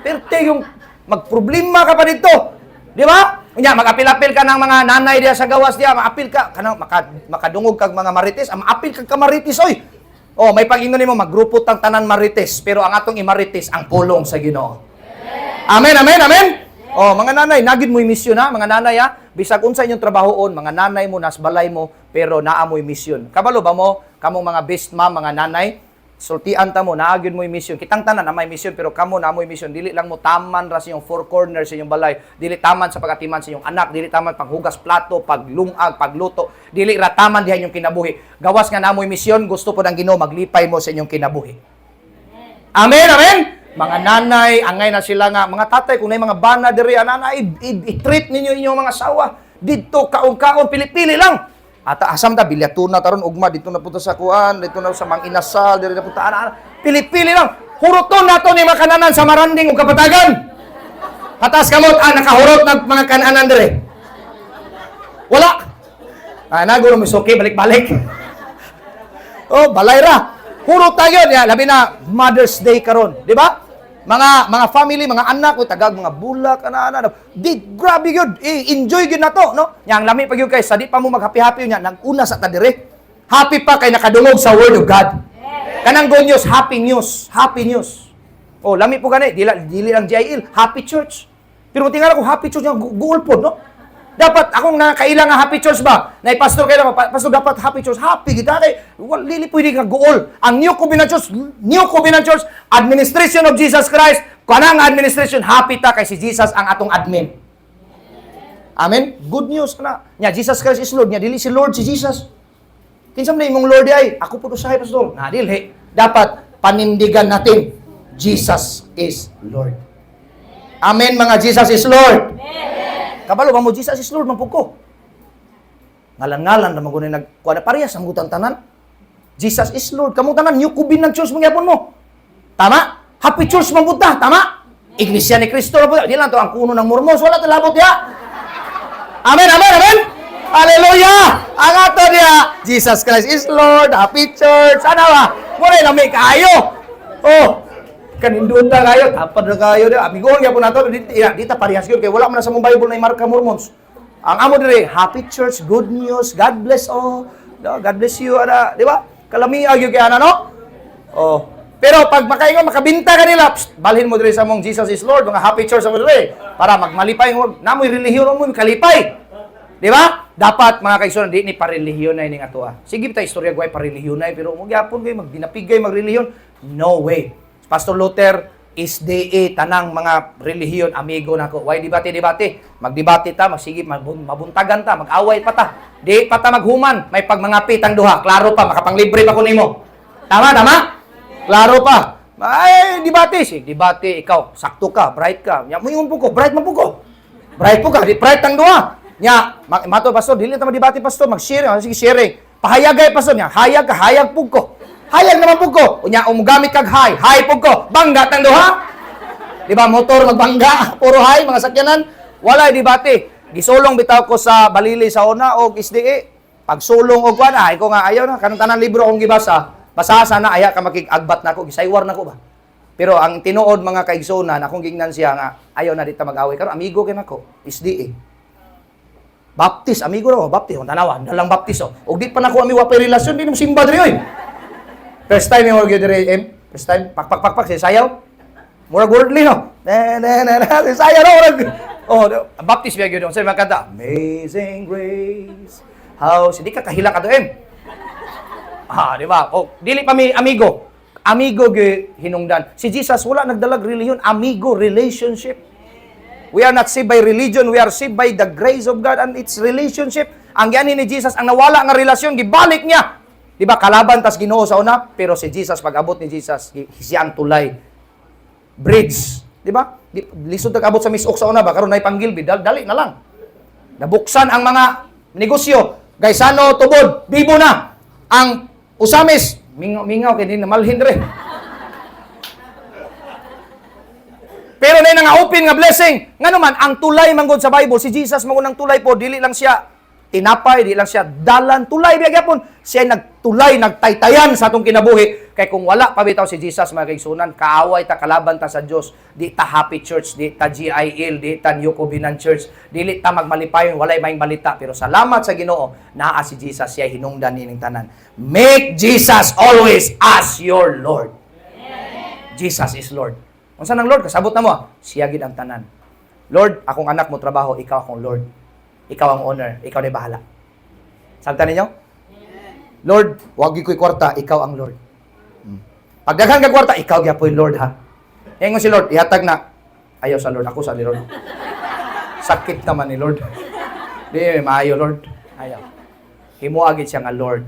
Perte yung magproblema ka pa dito. Di ba? Nya mag-apil-apil ka ng mga nanay diya sa gawas diya, maapil ka kanang makadungog kag mga marites, maapil kag ka marites oy. Oh, may pag-ingon nimo maggrupo tang tanan marites, pero ang atong imarites ang pulong sa Ginoo. Amen, amen, amen. Oh, mga nanay, nagid mo'y misyon ha, mga nanay ha. Bisag unsa inyong trabahoon, mga nanay mo nas balay mo, pero naa mo'y misyon. Kabalo ba mo kamong mga best mom, mga nanay? Sultian ta mo, naagid mo yung mission. Kitang tanan na may mission, pero kamo na mo yung mission. Dili lang mo taman ra sa yung four corners sa yung balay. Dili taman sa pagatiman sa yung anak. Dili taman paghugas plato, paglungag, pagluto. Dili ra taman diha yung kinabuhi. Gawas nga na mo yung mission, gusto po ng Ginoo maglipay mo sa inyong kinabuhi. Amen, amen? Mga nanay, angay na sila nga. Mga tatay, kung na mga bana diri, nanay, i-treat ninyo inyong mga asawa. Dito, kaon-kaon, pili-pili lang. At asam ta bilyatuna taron ugma dito na punta sa kuan, dito na sa Mang Inasal, dito na punta ana. Pili-pili lang. Huruton nato ni makananan sa maranding ug kapatagan. Patas kamot nakahurot ng mga kananan dire. Wala. Naguro mo suki balik-balik. Oh, balay ra. Hurot tayo ya, labi na Mother's Day karon, di ba? Mga family, mga anak, o tagag, mga bulak, ana. Di, grabe yun. Enjoy yun na to, no? Yang lami pag yun guys, sa di pa mo mag-happy-happy yun yan, nag-una sa tadire. Happy pa kay nakadungog sa Word of God. Kanang good news, happy news. Happy news. Oh, lami po gani, dili lang GIL, happy church. Pero tingala ko, happy church, yung goal po, no? Dapat akong nakailang nga happy church ba? Na pastor kayo naman, pastor dapat happy church. Happy kita kay lili pwede ka goal. Ang New Covenant Church, administration of Jesus Christ, kanang administration happy ta kay si Jesus ang atong admin. Amen. Good news na. Nya Jesus Christ is Lord, nya dili si Lord si Jesus. Kinsa man imong Lord ay ako pud usahay pastor. Na dili. Dapat panindigan natin Jesus is Lord. Amen mga Jesus is Lord. Amen. Kabalo ba mo Jesus is Lord man pud ko. Ngalan-ngalan na magunay nagkuha na parehas ang gutang tanan. Jesus is Lord. Kamong tanan New Covenant Church mangyapon mo. Tama? Happy Church man buta, tama? Iglesia ni Cristo na po. Di lang to ang kuno ng Mormons. Wala talabot ya. Amen, amen, amen. Hallelujah! Ang ato niya, Jesus Christ is Lord, Happy Church. Ano ba? Muna lang may kayo. Oh, kanindun na kayo. Tapad na kayo. Amigo, nga po na ito. Dita parehas yun. Kaya wala mo na sa mong Bible na imarka Mormons. Ang amo dire, Happy Church, Good News, God bless all. No, God bless you. Ada, di ba? Kalamiag yung kaya no? Oh. Pero pag makaingon, makabinta ka nila, balhin mo dire sa mong Jesus is Lord, mga Happy Church sa mo dire, para magmalipay mo, namoy relihiyon mo, kalipay. Di ba? Dapat mga kaigsoon, di ni parelihiyon na ining ato. Sige ta istorya guay parelihiyon na pero mo gyapon kay magdinapigay magrelihiyon. No way. Pastor Luther is DA tanang mga relihiyon amigo nako. Why debate? Magdebate ta, magsige mabuntagan ta, mag-away pa ta. Di pa ta maghuman, may pagmangapit ang duha. Klaro pa makapanglibre pa ko nimo. Tama? Klaro pa. Ay, debate. Debate ikaw, sakto ka, bright ka. Nya moingon po ko, bright man po ko. Bright po ka, di bright ang duha. Nya, mato pastor, dili ta madibati pastor, mag-share, sige share. Pahayagay pastor nya, hayag ka, hayag pug ko. Hayag naman pug ko. Unya umugamit kag hay pug ko. Bangga tang duha. Di ba motor magbangga, puro hay mga sakyanan. Wala debate. Gisulong bitaw ko sa Balili sa una og SDA. Pagsulong og kuan ay ko nga ayaw na kanang tanan libro akong gibasa. Basa sana aya ka makig-agbat nako, gisaywar nako ba. Pero ang tinuod mga kaigsonan, akong gingnan siya nga ayaw na dita mag-away karon amigo kay nako, SDA. Baptist, amigo raw, Baptist. Kung tanawan, dalang Baptist. O di pa na ko amiwa pa relasyon, di nang simba diri, oy. First time yung diri, first time, pak, sayaw. Murag worldly, no? Sayaw, no? Oh, Baptist, biya yun. Sa mga kanta, Amazing Grace, how, hindi ka kahila ka doon. Di ba? O, dili pa mi, amigo. Amigo, hinungdan. Si Jesus, wala nagdalag reliyon. Amigo, relationship. We are not saved by religion, we are saved by the grace of God and its relationship. Ang yani ni Jesus, ang nawala nga relasyon, gibalik niya. Di ba, kalaban tas Ginoo sa una, pero si Jesus, pag-abot ni Jesus, siya ang tulay. Bridge. Di ba? Lisod nag-abot sa misok sa una ba, karon na ipanggilbi, dali na lang. Nabuksan ang mga negosyo, gaysano, tubod, bibo na. Ang usamis, mingaw, kaya di na malhin rin. Pero na nga open nga blessing. Nga naman, ang tulay manggod sa Bible, si Jesus mangunang tulay po, dili lang siya tinapay, dili lang siya dalan, tulay biya gyapon. Siya nagtulay, nagtaytayan sa atong kinabuhi. Kay kung wala pa bitaw si Jesus mga kaigsunan, kaaway ta kalaban ta sa Dios, di ta Happy Church, di ta GIL, di ta New Covenant Church, dili ta magmalipayon, walay maing balita. Pero salamat sa Ginoo, naa si Jesus, siya hinungdan nining tanan. Make Jesus always as your Lord. Jesus is Lord. Kung saan ang Lord, kasabot na mo, siya gid ang tanan. Lord, akong anak mo trabaho, ikaw akong Lord. Ikaw ang owner, ikaw na bahala. Sabta ninyo? Lord, wag ko'y kwarta, ikaw ang Lord. Pag daghan ka kwarta, ikaw gyapon Lord ha. Ingon si Lord, ihatag na. Ayaw sa Lord, ako sa ni Lord. Sakit naman ni Lord. Di, maayo Lord. Ayaw. Himuagid siya nga Lord,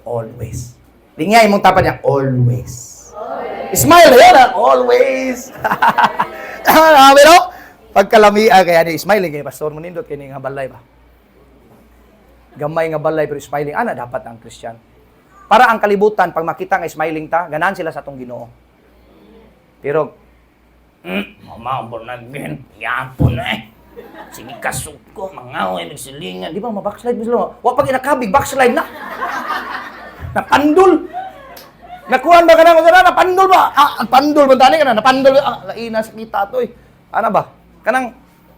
always. Di nga imong tapan niya, always. Smile, yan, always. Pero, pagkalamia, kaya ni smiling, kaya pastor mo nindot, kaya nga balay ba? Gamay nga balay, pero smiling, dapat ang Christian. Para ang kalibutan, pag makita nga smiling ta, ganahan sila sa atong Ginoo. Pero, mama, bornagin, yapon sige kasok ko, mangaway, nagsilingan. Di ba, mabackslide mo sila? Wag pag inakabig, backslide na. Napandol. Nakuhan ba ka na? Napandol ba? Pandol ba tani ka na? Napandol. Laina sa kita to eh. Ano ba?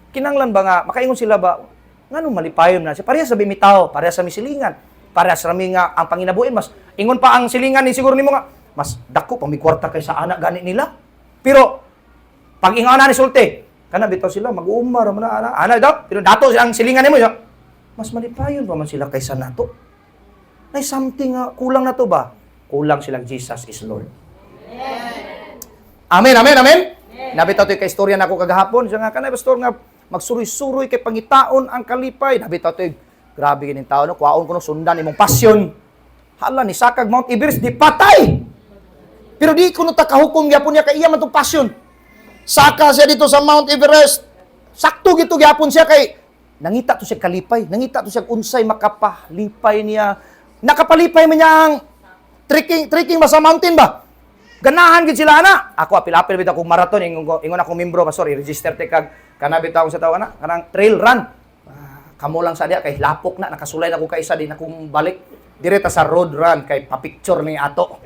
Kinanglan ba nga? Makaingon sila ba? Nga nung malipayon na siya. Pareha sa bimitaw. Pareha sa misilingan. Pareha sa rami nga ang panginabuhin. Mas, ingon pa ang silingan ni siguro ni mo nga. Mas dako pang may kwarta kay sa anak gani nila. Pero, pag ingaw na ni sulti, kana bitaw sila, mag-uumar, ana daw. Pero dato ang silingan ni mo. Mas malipayon pa man sila kaysa nato. Ay, something kulang na to ba? Kulang silang Jesus is Lord. Amen, amen, amen. Nabitaw ito kay istorya na ako kagahapon. Siya nga kanay, pastor nga, magsuroy-suroy kay pangitaon ang kalipay. Nabitaw ito, grabe ganing tao, no? Kuwaon ko no, sundan imong pasyon. Hala, ni Sakag Mount Everest, di patay. Pero di ko no takahukom gyapon niya kay iya man tong pasyon. Saka siya dito sa Mount Everest. Sakto gito gyapon siya kay nangita to siya kalipay, nangita to siya unsay makapalipay niya. Nakapalipay man niya ang trekking ba sa mountain ba? Ganahan gid sila ana. Ako apil-apil bitaw kog marathon ingon ako membro pastor i-register te kag kana bitaw sa tawo ana kanang trail run. Kamo lang sa diya kay lapok na nakasulay na ko kay isa din akong balik direta sa road run kay pa-picture ni ato.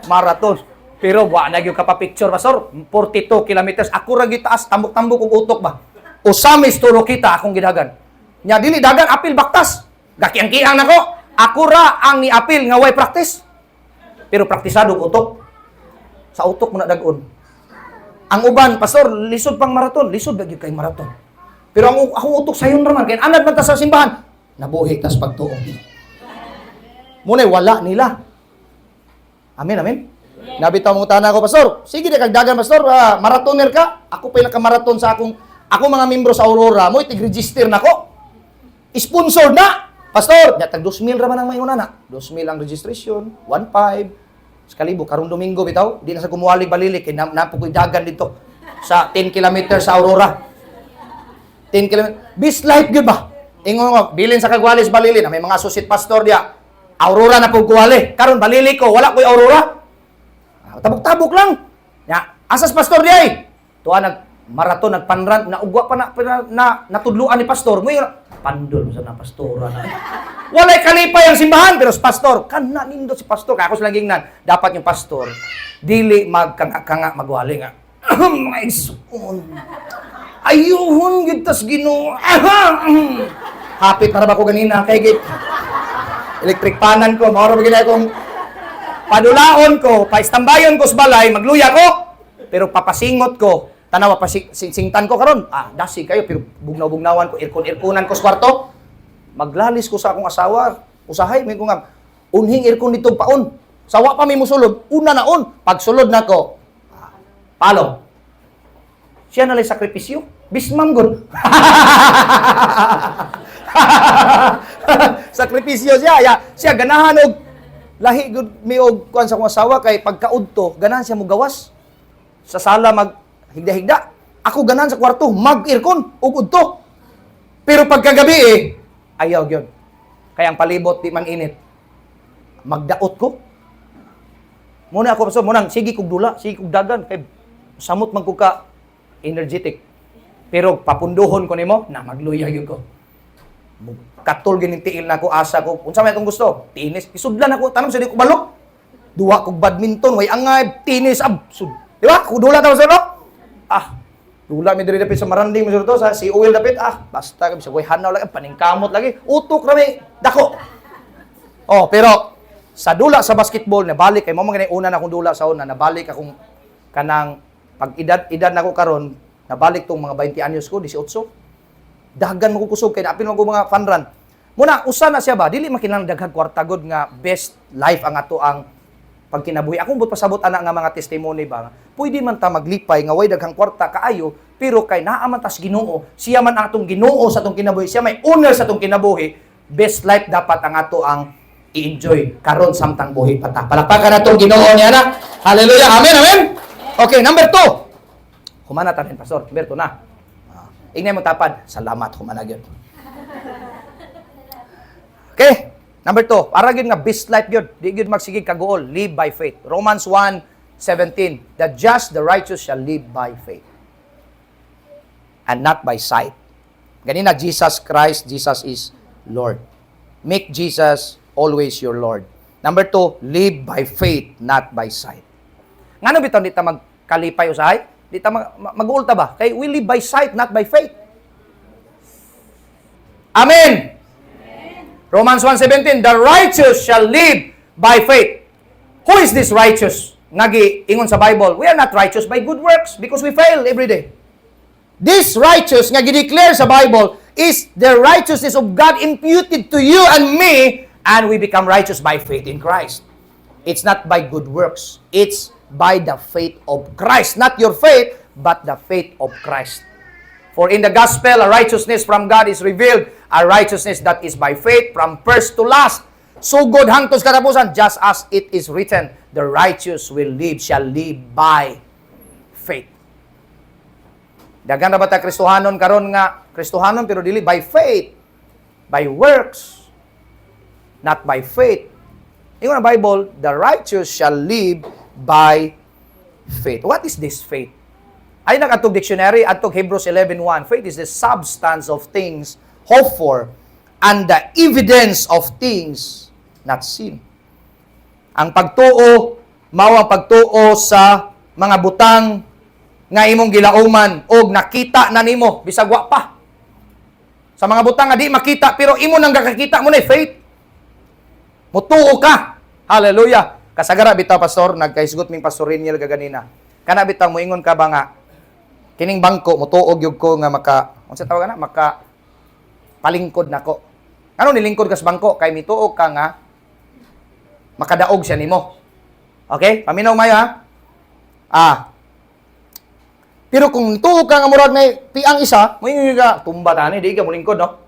Marathon. Pero wa na gyud ka pa-picture pastor. 42 kilometers ako ra gitaas tambok-tambok og utok ba. Usamis tulo kita akong gidagan. Nya dili dagan apil baktas. Gakiang-kiang nako. Ako ra ang ni-apil nga way practice. Pero praktisado utok. Sa utok mo na dagon. Ang uban, pastor, lisod pang maraton. Lisod ba gyud kay maraton. Pero akong utok sayon ra man kay anad man ta sa simbahan. Nabuhi tas pagtuo. Munay wala nila. Amen, amen. Nabitaw mo tana ko, pastor. Sige na kag dagan pastor, maratoner ka. Ako pa naka-maraton sa akong mga membro sa Aurora, mo itig-register nako. Sponsor na. Pastor, tag 2,000 ra man ang mayuna na. 2,000 ang registration, 1,500. Kalibo karong Domingo bitaw, di na sa kumuwalig balilik kay napukoy dagan dito sa 10 kilometers sa Aurora. 10 kilometers. Bis life gyud ba? Ingon ko, bilin sa Kagwalis balili na may mga associate pastor dia. Aurora na pug kuwali. Karon balili ko, wala koy Aurora. Tabok-tabok lang. Ya, asas pastor di ay. Tuwa maraton nagpanran naugwa pa na natudluan ni pastor mo pandol sa na pastora na. Walay kalipay ang simbahan pero si pastor kana nindo si pastor kaya ako sa langingnan dapat yung pastor dili magkanga magwali nga. Mga igsoon. Ayuhon gid tas Ginoo. Hapit na ba ko ganina kay gid electric panan ko mao ra ginay kong padulaon ko paistambayon ko sa balay magluya ko pero papasingot ko tanawa pa singtan ko karon. Dasi kayo pero bugnaw-bugnawan ko, irkon-irkonan ko sa kwarto. Maglalis ko sa akong asawa. Usahay may ko nga unhing irkon nitong paon. Sawa pa mi mosulod, una na on. Pag sulod nako, palo. Siya na lay sakripisyo. Bismam gud. Sakripisyo siya. Siya ganahan og lahi gud mi og kuan sa akong asawa kay pagkaudto, ganahan siya mo gawas. Sa sala higda-higda. Ako ganan sa kwarto, mag-aircon, ug udto. Pero pagkagabi ayaw gyud. Kaya ang palibot di man init. Magdaot ko. Muna ako so munang sige kog dula, sige kog dagan kay samot man ko ka energetic. Pero papunduhon ko nimo na magluya gyud ko. Katol gining tiil nako asa ko. Unsa may akong gusto? Tinis. Isudlan ako tanong sa di ko balok. Duwa kog badminton, way angay, tinis absud. Di ba? Kung dula ta sa dula mi diri dapit sa Maranding mo to sa si Oil dapit basta kami sa koy hanaw lagi paningkamot lagi utok rami dako. Pero sa dula sa basketball nabalik kay mo mga una na akong dula sa una nabalik akong kanang pag edad nako karon nabalik tong mga 20 anyos ko 18. Dagan mo ko kusog kay naapil mo ko mga fun run. Muna usa na siya ba dili makinang daghang kwarta god nga best life ang ato ang pagkinabuhi. Akong but pasabot ana nga mga testimony ba. Pwede man ta maglipay nga way daghang kwarta kaayo pero kay naa man tas Ginoo. Siya man ang atong Ginoo sa atong kinabuhi. Siya may owner sa atong kinabuhi. Best life dapat ang ato ang i-enjoy karon samtang buhi pa ta. Palakpakan natong Ginoo niya na. Hallelujah. Amen. Amen. Okay, number 2. Humana ta rin pastor. Number 2 na. Ingnan mo tapad. Salamat humana gyud. Okay. Number 2, para gyud nga best life gyud, di gyud magsigig kagool, live by faith. Romans 1:17, the just, the righteous shall live by faith and not by sight. Ganina Jesus Christ, Jesus is Lord. Make Jesus always your Lord. Number 2, live by faith, not by sight. Ngano bitaw di ta magkalipay usahay? Di ta mag-uulta ba? Kay we live by sight, not by faith. Amen. Romans 1:17, the righteous shall live by faith. Who is this righteous? Nagi ingon sa Bible, we are not righteous by good works because we fail every day. This righteous nga gi-declare sa Bible is the righteousness of God imputed to you and me, and we become righteous by faith in Christ. It's not by good works. It's by the faith of Christ. Not your faith, but the faith of Christ. For in the gospel, a righteousness from God is revealed, a righteousness that is by faith from first to last. So good hangtod sa katapusan, just as it is written, the righteous shall live by faith. Dagan na ba ta Kristohanon karon nga Kristohanon pero dili by faith, by works, not by faith. Ingon ang Bible, the righteous shall live by faith. What is this faith? Ay nag-atog dictionary, atog Hebrews 11:1. Faith is the substance of things hoped for and the evidence of things not seen. Ang pagtuo, mao ang pagtuo sa mga butang nga imong gilauman og nakita na nimo bisag wa pa. Sa mga butang nga di makita pero imo nang gakakita mo na faith. Mutuo ka. Hallelujah. Kasagara bitaw pastor, nagkaisgot ming Pastor Reniel kaganina. Kana bitaw moingon ka ba nga kining bangko mutuog yug ko nga unsa tawag na maka palingkod nako. Ano nilingkod ka sa bangko kay mituog ka nga makadaog siya nimo. Okay? Paminaw mayo ha. Pero kung tuog ka nga murag na piang isa, moingon ka tumba tani di ka mulingkod no.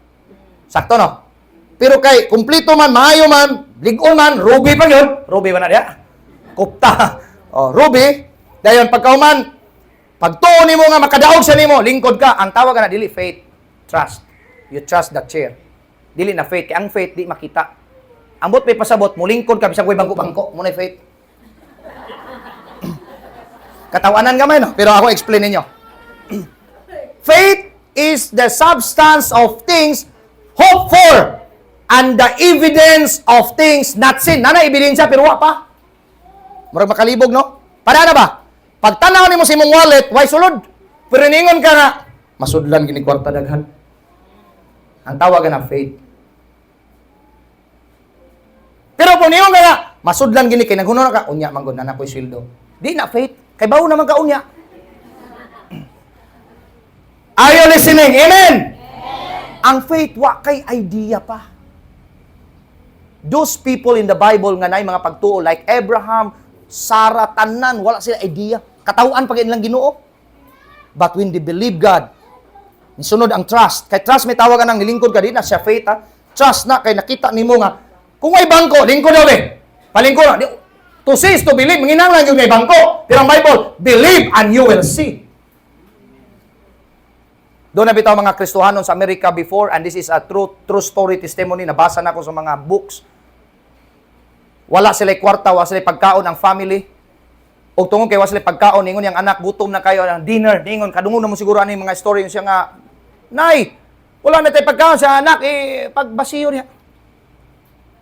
Sakto no. Pero kay kumpleto man, maayo man, ligon man, ruby pa yun. Ruby ba na diya? Kupta. Ruby. Dayon pagkauman, pagtuon nimo nga makadaog sa nimo, lingkod ka. Ang tawag na dili faith, trust. You trust that chair. Dili na faith. Kaya ang faith di makita. Ambot may pasabot, mulingkod ka bisag way bangko-bangko, mo na faith. Katawanan gamay no, pero ako explain ninyo. Faith is the substance of things hoped for and the evidence of things not seen. Nana ebidensya pero wa pa. Murag makalibog no? Para na ba? Pag tanaw nimo sa imong wallet, why sulod? Pero ningon ka nga, masudlan gini kwarta daghan. Ang tawag na faith. Pero kung ningon ka nga, masudlan gini kay naghuno ka, unya man gud na koy sweldo. Di na faith, kay bawo naman ka unya. Are you listening? Amen. Ang faith wa kay idea pa. Those people in the Bible nga nay mga pagtuo like Abraham, Sarah, tanan wala sila idea. Katawaan pag ilang Ginoo. But when they believe God, nisunod ang trust. Kay trust may tawagan ng nilingkod ka din na siya faith ha. Trust na kay nakita nimo nga kung may bangko, lingkod daw eh. Palingkod na. To see is to believe. Manginanglan yung may bangko. Pero ang Bible, believe and you will see. Doon na bitaw mga Kristohanon sa America before, and this is a true story testimony, nabasa na ko sa mga books. Wala sila kwarta, wala sila pagkaon ang family. O tungod kay wala sila pagkaon, ningon yung anak, gutom na kayo, ng dinner, ningon, kadungon na mo siguro ano yung mga story, yung siya nga, Nay, wala na tayo pagkaon sa anak, pagbasiyo niya.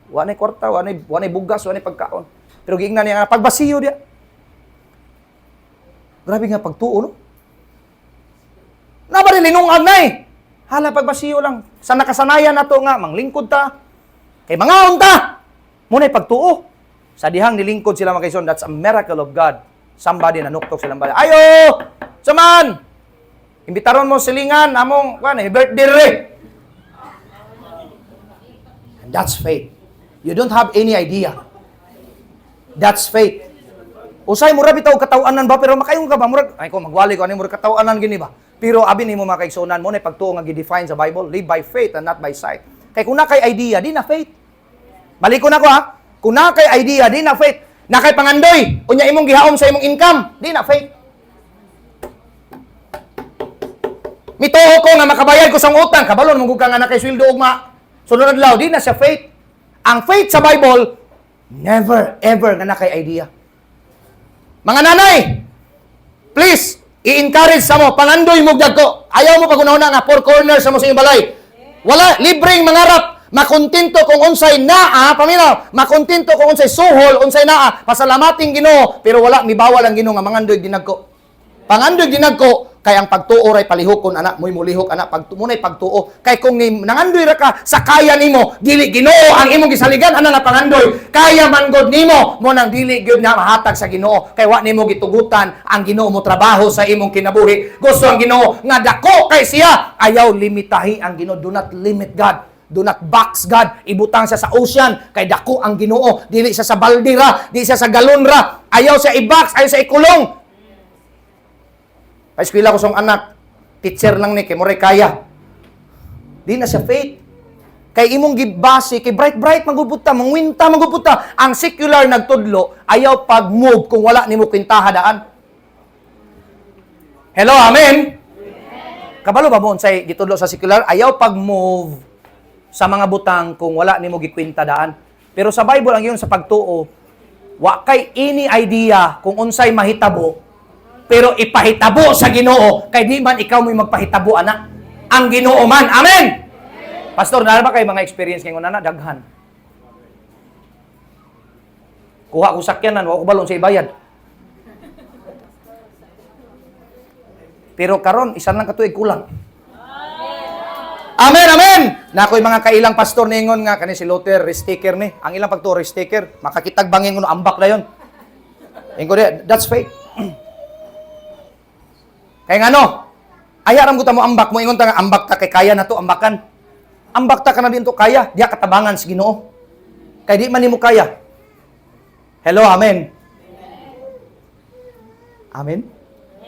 Wala na kwarta, wala na bugas, wala na pagkaon. Pero giingnan niya, pagbasiyo niya. Grabe nga pagtuo, no? Na ba rin linungag na eh. Hala, pagbasiyo lang. Sa nakasanayan na to nga, manglingkod ta. Kay mga unta. Muna'y pagtuo. Sa dihang nilingkod sila mga kaison, that's a miracle of God. Somebody na nuktok silang bala. Ayo! Saman! Imbitaron mo silingan, among, birthday re. And that's faith. You don't have any idea. That's faith. Usay mura bitaw katawanan ba pero makayong ka ba murag ay ko magwali ko ani murag katawanan gini ba. Pero abi nimo mga kaigsunan mo na pagtuo nga gi-define sa Bible, live by faith and not by sight. Kay kung na kay idea, di na faith. Balik ko na ko ha. Kung na kay idea, di na faith. Na kay pangandoy, unya imong gihaom sa imong income, di na faith. Mituo ko nga makabayad ko sa utang, kabalon mong ka nga na kay sweldo ugma. Sunod adlaw, di na siya faith. Ang faith sa Bible, never ever nga na kay idea. Mga nanay, please, i-encourage sa mo, pangandoy mo ko. Ayaw mo pag-unahuna nga, four corners sa mo sa iyong balay. Wala, libreng mangarap, makontento kung unsay naa, paminaw, makontento kung unsay suhol, unsay naa, pasalamating Ginoo, pero wala, mibawal ang Ginoo nga mangandoy ginagko. Pangandoy ginagko, kay ang pagtuo ray palihokon anak mo'y mulihok anak munay pagtuo kay kung nangandoy ra ka sa kaya nimo dili Ginoo ang imong gisaligan ana nga pangandoy kaya man god nimo mo nang dili gyud nga mahatag sa Ginoo kay wa nimo gitugutan ang Ginoo mo trabaho sa imong kinabuhi gusto ang Ginoo nga dako kay siya ayaw limitahi ang Ginoo. Do not limit God. Do not box God. Ibutang siya sa ocean kay dako ang Ginoo. Dili siya sa balde ra, dili siya sa galon ra. Ayaw siya i-box, ayaw siya ikulong. Eskwela ko song anak, teacher lang ni, kay moray kaya. Di na siya faith. Kay imong gibase, kay bright magubuta, mangwinta magubuta. Ang secular nagtudlo, ayaw pag-move kung wala nimo kwintaha daan. Hello, amen? Kabalo ba mo unsay gitudlo sa secular? Ayaw pag-move sa mga butang kung wala nimo gikwinta daan. Pero sa Bible, ang yun sa pagtuo, Wa kay any idea kung unsay mahitabo, pero ipahitabo sa Ginoo, kay di man ikaw mo magpahitabo, anak. Ang Ginoo man. Amen! Pastor, na ba kayo mga experience ngayon na daghan? Kuha ko sakyanan, wa ko balon sa ibayad. Pero karon isa lang katuig kulang. Amen, amen! Na ako'y mga kailang pastor ningon nga, kani si Luther, resticker ni. Ang ilang pagto resticker, makakitag bangin ko ambak na yon. Ingo di, that's faith. Kaya nga no, ayaram ko ta mo ambak mo, ingon ta nga, ambak ta kay kaya na to, ambakan. Ambak ta ka na din to kaya, diya katabangan sa Ginoo. Kaya di man nimo kaya. Hello, amen. Amen?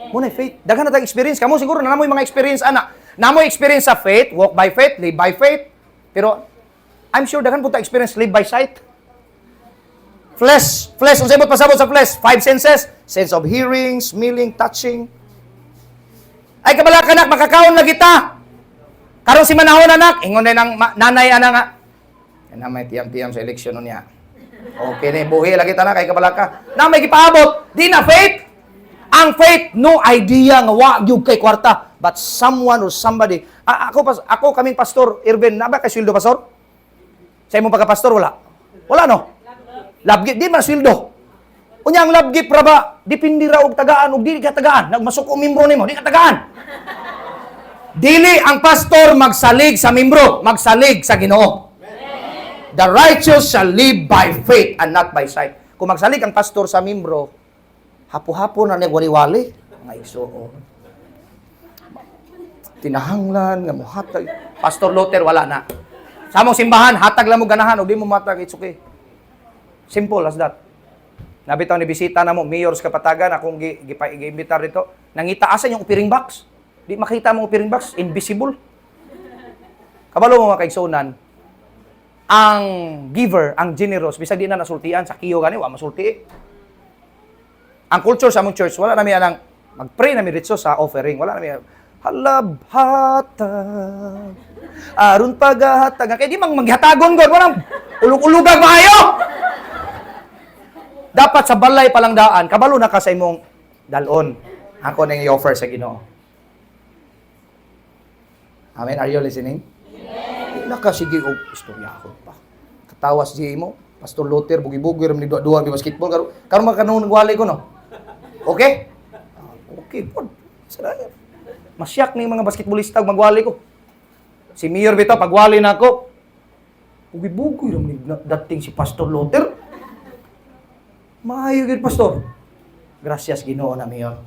Muna faith. Daghan na tayong experience. Kamu siguro na mo yung mga experience, anak. Na mo experience sa faith, walk by faith, live by faith. Pero, I'm sure daghan po ta experience, live by sight. Flesh. Flesh. Kung sa'yo pasabot sa flesh, 5 senses. Sense of hearing, smelling, touching. Ay, kabala ka, anak, makakaon na kita. Karong si manahon, anak. Ingon na ng nanay, anak nga. Yan na may tiyam-tiyam sa eleksyon niya. Okay na, buhi lagi ta na kay kabala ka. Na may gipaabot. Di na faith. Ang faith, no idea nga wa gyud kay kwarta, but someone or somebody. Ako kaming pastor, Irvin, na ba kay sweldo pastor? Sa imong pagka-pastor wala. Wala no. Love gift di man sweldo. Unya ang love gift ra ba dipindi ra og tagaan og dili ka tagaan. Nagmasuko membro nimo, di ka tagaan. Dili ang pastor magsalig sa membro, magsalig sa Ginoo. The righteous shall live by faith and not by sight. Kung magsalig ang pastor sa membro, hapo-hapo na nagwali-wali. Nga iso. Tinahanglan, nga mo hatag. Pastor Luther, wala na. Sa mong simbahan, hatag lang mo ganahan, o di mo matag, it's okay. Simple as that. Nabitaw ni bisita na mo, mayor sa Kapatagan, akong gi-imbitar dito. Nangitaasan yung upiring box. Di makita mo upiring box, invisible. Kabalo mo mga kaigsunan, ang giver, ang generous, bisag di na nasultian, sa kiyo gani, wa masulti. Ang culture sa among church, wala namin anang mag-pray namin dito sa offering. Wala namin halabhatag, aron paghatag. Kaya di mang maghatagon God, walang ulug-ulugag maayo. Dapat sa balay palang daan, kabalo na ka sa imong dalon. Ako nang i-offer sa Ginoo. Amen. Are you listening? Yes. Nakasige og istorya ako pa. Katawas si mo, Pastor Luther, bugi-bugi ram ni duwa gi basketball karon makanon wali ko no. Okay? Okay po. Saraya. Masyak ni mga basketballista magwali ko. Si Mayor bitaw pagwali na ako. Bugi-bugi ram ni dating si Pastor Luther. Maayo gid pastor. Gracias Ginoo na Mayor.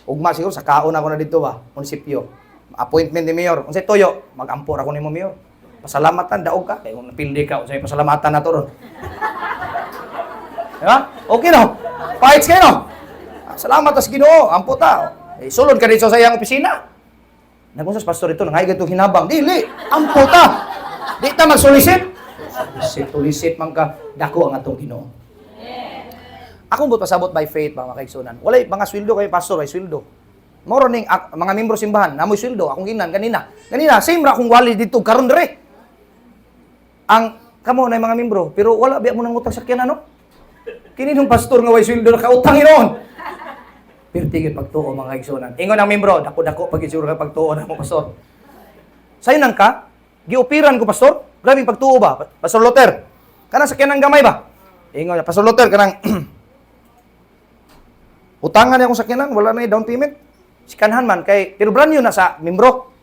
Ugma siguro sa kaon ako na dito ba, munisipyo. Appointment ni Mayor. Unsay toyo, mag-ampor ako nimo Mayor. Pasalamatan daog ka kay kung napildi ka unsay pasalamatan nato ron. Diba? Okay no. Fights kayo no. Salamat as Ginoo, ampo ta. Sulod ka dito sa iyang opisina. Nagunsas pastor ito nangay ganto hinabang. Dili, ampo ta. Di ta magsolicit. Solicit man ka dako ang atong Ginoo. Akong but pasabot by faith mga kaigsunan. Walay mga sweldo kay pastor ay sweldo. Moro ning mga membro simbahan, namoy sweldo akong ginan kanina. Kanina same ra akong wali dito karon dire. Ang kamo na mga membro, pero wala biya mo nang utang sakyan ano? Kini nung pastor nga way sweldo nakautang iron. Pero tigil pagtuo mga kaigsunan. Ingon ang membro, dako-dako pag isuro ka pagtuo na mo pastor. Sayo nang ka, giupiran ko pastor. Grabe pagtuo ba? Pastor Luther. Kanang sakyan ng gamay ba? Ingon na Pastor Luther kanang utangan niya akong sakyanan, wala na down payment. Si kanhan man kay pero brand new na sa membro.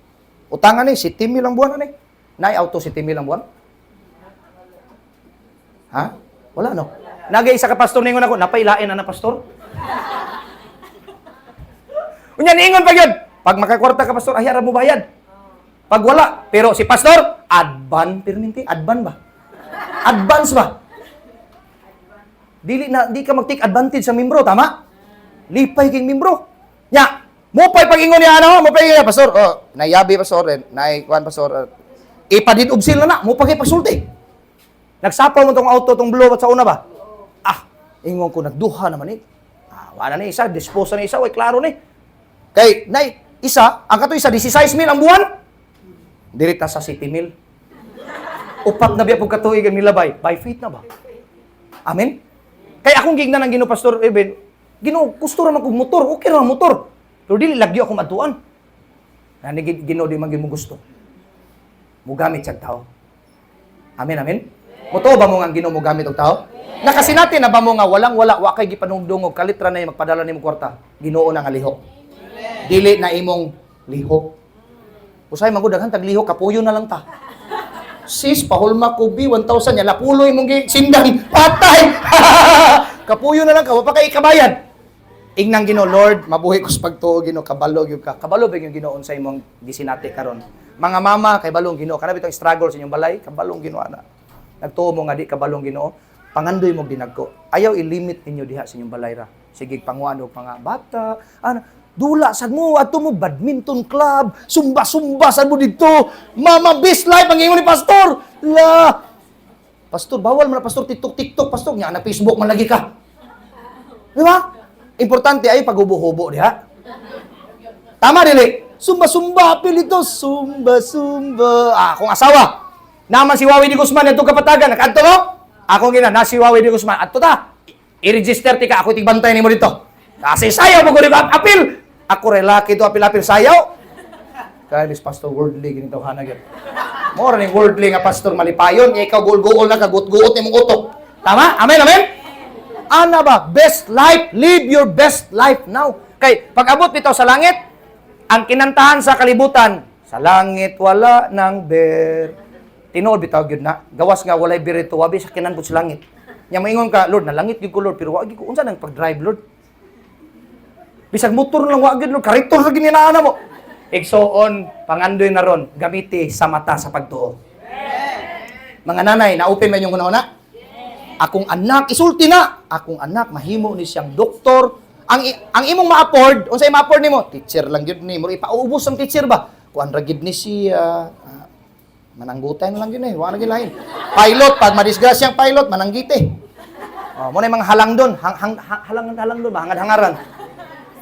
Utangan ni 7 mil ang buwan ani. Nay auto 7 mil ang buwan. Ha? Wala no. Nagay isa ka pastor ningon ako, napailain na pastor. Unya niingon pa gyud. Pag makakwarta ka pastor, ayara mo bayad. Pag wala, pero si pastor advan perminti, advan ba? Advance ba? Dili di ka mag-take advantage sa membro, tama? Lipay king membro. Nya, mo pay pag-ingon niya ano, mo pay pastor. Oh, nayabi pastor, nay kuan pastor. Ipadid ubsil na mo pagay pagsulti. Nagsapaw mo tong auto tong blue at sa una ba? Ah, ingon ko nagduha naman wala na isa, dispose na isa, way klaro ni. Kay nay isa, ang kato isa 16 mil ang buwan. Dirita sa 7 mil. Upat na biya pag katuig ang nilabay. By faith na ba? Amen? Kaya akong gigna ng Ginoo Pastor Eben, Ginoo, gusto ra man kog motor, okay ra man motor. Pero dili lagyo ako matuan. Nani Ginoo di man gyud mo gusto. Mo gamit sa tao. Amen, amen. Moto ba mo nga Ginoo mo gamit og tao? Nakasinati na ba mo nga walang-wala wa kay gipanungdungog kalitra na magpadala nimo kwarta. Ginoo na nga lihok. Dili na imong lihok. Usay magud daghan tag lihok kapuyo na lang ta. Sis pahulma ko bi 1,000 nya lapuloy mong sindang patay. Kapuyo na lang ka wa pa kay kabayad. Ingnang Ginoo, Lord, mabuhi ko sa pagtuo Ginoo, kabalo gyud ka. Kabalo ba yung Ginoo sa imong gisinati karon? Mga mama kay balong Ginoo, kana bitong struggle sa inyong balay, kabalong Ginoo ana. Nagtuo mo nga di kabalong Ginoo, pangandoy mo dinagko. Ayaw i-limit ninyo diha sa inyong balay ra. Sige panguan og mga bata, ana, dula sad mo adto mo badminton club, sumba-sumba sad mo didto. Mama best life ang ingon ni pastor. La. Pastor, bawal man na pastor TikTok, pastor nya na Facebook man lagi ka. Di ba? Importante ay paghubo-hubo diha. Tama dili. Sumba-sumba apil ito, sumba-sumba. Kung asawa, naman si Wawi di Guzman adto kapatagan, nakadto mo? Ako gina na si Wawi di Guzman adto ta. I-register ti ka ako tigbantay nimo dito. Kasi sayaw mo ko apil. Ako relaki to apil-apil sayaw. Kaya Miss Pastor worldly ginito hanag yun. More ning worldly nga pastor malipayon, ikaw gul-gul na kagut-guot nimong utok. Tama? Amen, amen. Ana ba? Best life. Live your best life now. Kay, pag-abot bitaw sa langit, ang kinantahan sa kalibutan, sa langit wala nang ber. Tinuod bitaw gyud na. Gawas nga walay birito, wabi sa kinanbot sa langit. Nya maingon ka, Lord, na langit gyud ko Lord, pero wa gyud ko unsa nang pag-drive Lord? Bisag motor lang wa gyud Lord, karitor ra gininaana mo. Igsoon, pangandoy na ron, gamiti sa mata sa pagtuo. Mga nanay, na-open man yung kuna-una? Akong anak, isulti na. Akong anak, mahimo ni siyang doktor. Ang imong ma-afford, unsay ma-afford nimo? Teacher lang gyud ni, mo ipaubos ang teacher ba? Kuan ra gyud ni siya. Mananggutay na lang yun wala gyud lain. Pilot, pag madisgrasyang pilot, mananggite. Mo na mga halang doon, halang doon ba, hangad-hangaran.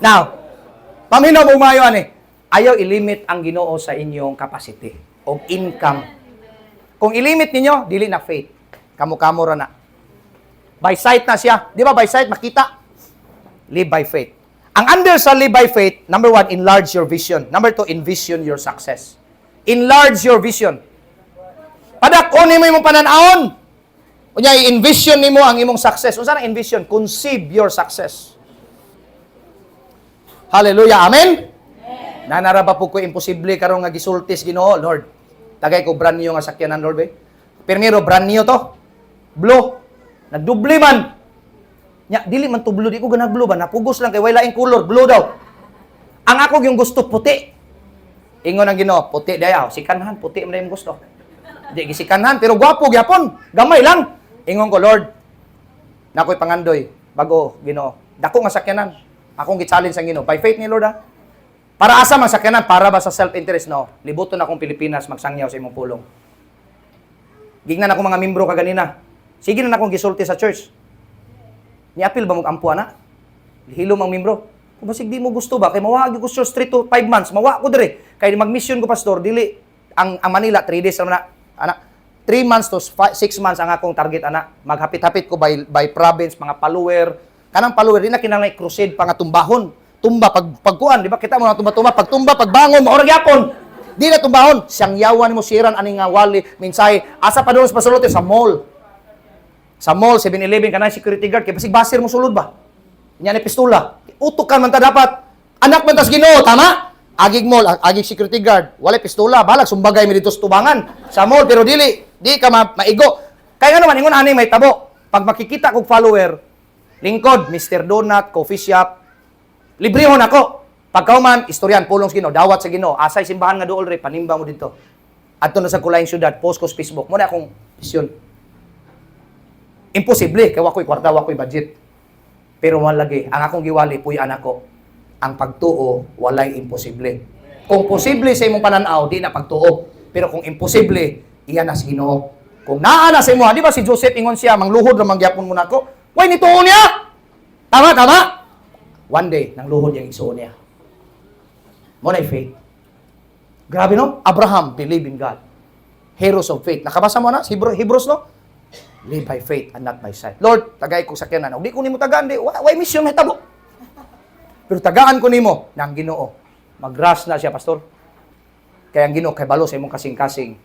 Now, paminaw mo umayo ani. Ayaw ilimit ang Ginoo sa inyong capacity o income. Kung ilimit ninyo, dili na faith. Kamo-kamo ra na. By sight na siya. Di ba by sight, makita? Live by faith. Ang under sa live by faith, number 1, enlarge your vision. Number 2, envision your success. Enlarge your vision. Padakon mo imong pananaon. Unya, i-envision nimo ang imong success. Unsa na envision? Conceive your success. Hallelujah. Amen? Nanaraba po ko imposible karon nga gisultis Ginoo, Lord. Tagay ko brand new nga sakyanan, Lord. Primero, brand new to. Blue. Nagdubli man. Nya, dili man to blue. Di ko ganag blue ba? Napugos lang kay way laing color. Blue daw. Ang ako yung gusto puti. Ingon ang Ginoo, puti dayaw. Sikanhan, puti man yung gusto. Di gisikanhan, pero gwapo gyapon. Gamay lang. Ingon ko, Lord, nakoy pangandoy bago Ginoo. Dako nga sakyanan. Akong gi-challenge ang Ginoo. By faith ni Lord ha. Para asa man sakyanan? Para ba sa self-interest? No. Libuton akong Pilipinas magsangyaw sa imong pulong. Gignan ako mga membro kaganina. Sige na akong gisulti sa church. Niapil ba mag-ampuan na? Hilom ang membro. Kung basig di mo gusto ba? Kaya mawagi ko sa 3 to 5 months. Mawa ko dire. Kaya mag-mission ko, pastor. Dili, ang Manila, 3 days naman na. Anak, 3 months to 6 months ang akong target, anak. Maghapit-hapit ko by province, mga follower. Kanang follower, di na kinangay crusade, pangatumbahon. Tumba, pagkuan, di ba? Kita mo na tumba-tumba. Pagtumba, pagbangon, maurag yapon. Di na tumbahon. Siyang yawan mo, siran, aning wali, minsay. Asa pa doon sa pasalote, sa mall. Sa mall, 7-Eleven, ka na security guard. Kaya basig basir mo sulod ba? Inya ni pistola. Utok ka man ta dapat. Anak man tas Ginoo, tama? Agig mall, agig security guard. Wala pistola, balag, sumbagay mi dito sa tubangan. Sa mall, pero di ka maigo. Kaya nga naman, ingon ani may tabo. Pag makikita kong follower, lingkod, Mr. Donut, coffee shop, librehon ako. Pagkauman, istoryan, pulong sa Ginoo, dawat sa Ginoo, asay simbahan nga dool re, panimba mo dito. Adto na sa Kulayng Syudad, post ko sa Facebook. Muna akong misyon. Imposible, kaya wako'y kwarta, wako'y budget. Pero malagi, ang akong giwali, puy anak ko, ang pagtuo, walay imposible. Kung posible sa imong pananaw, di na pagtuo. Pero kung imposible, iyan na si Ginoo. Kung naana sa imo, di ba si Joseph ingon siya, mangluhod na mangyapon mo na ko, way nituon niya! Tama, tama? One day, nang luhod yung isuon niya. Muna faith. Grabe no? Abraham, believe in God. Heroes of faith. Nakabasa mo na? Hebrews no? Live by faith and not by sight. Lord, tagay ko sakyanan. Ug di ko nimo tagaan, di why mission mahitabo. Pero tagaan ko nimo nang Ginoo. Magras na siya, pastor. Kaya ang Ginoo kay balo sa imong kasing-kasing.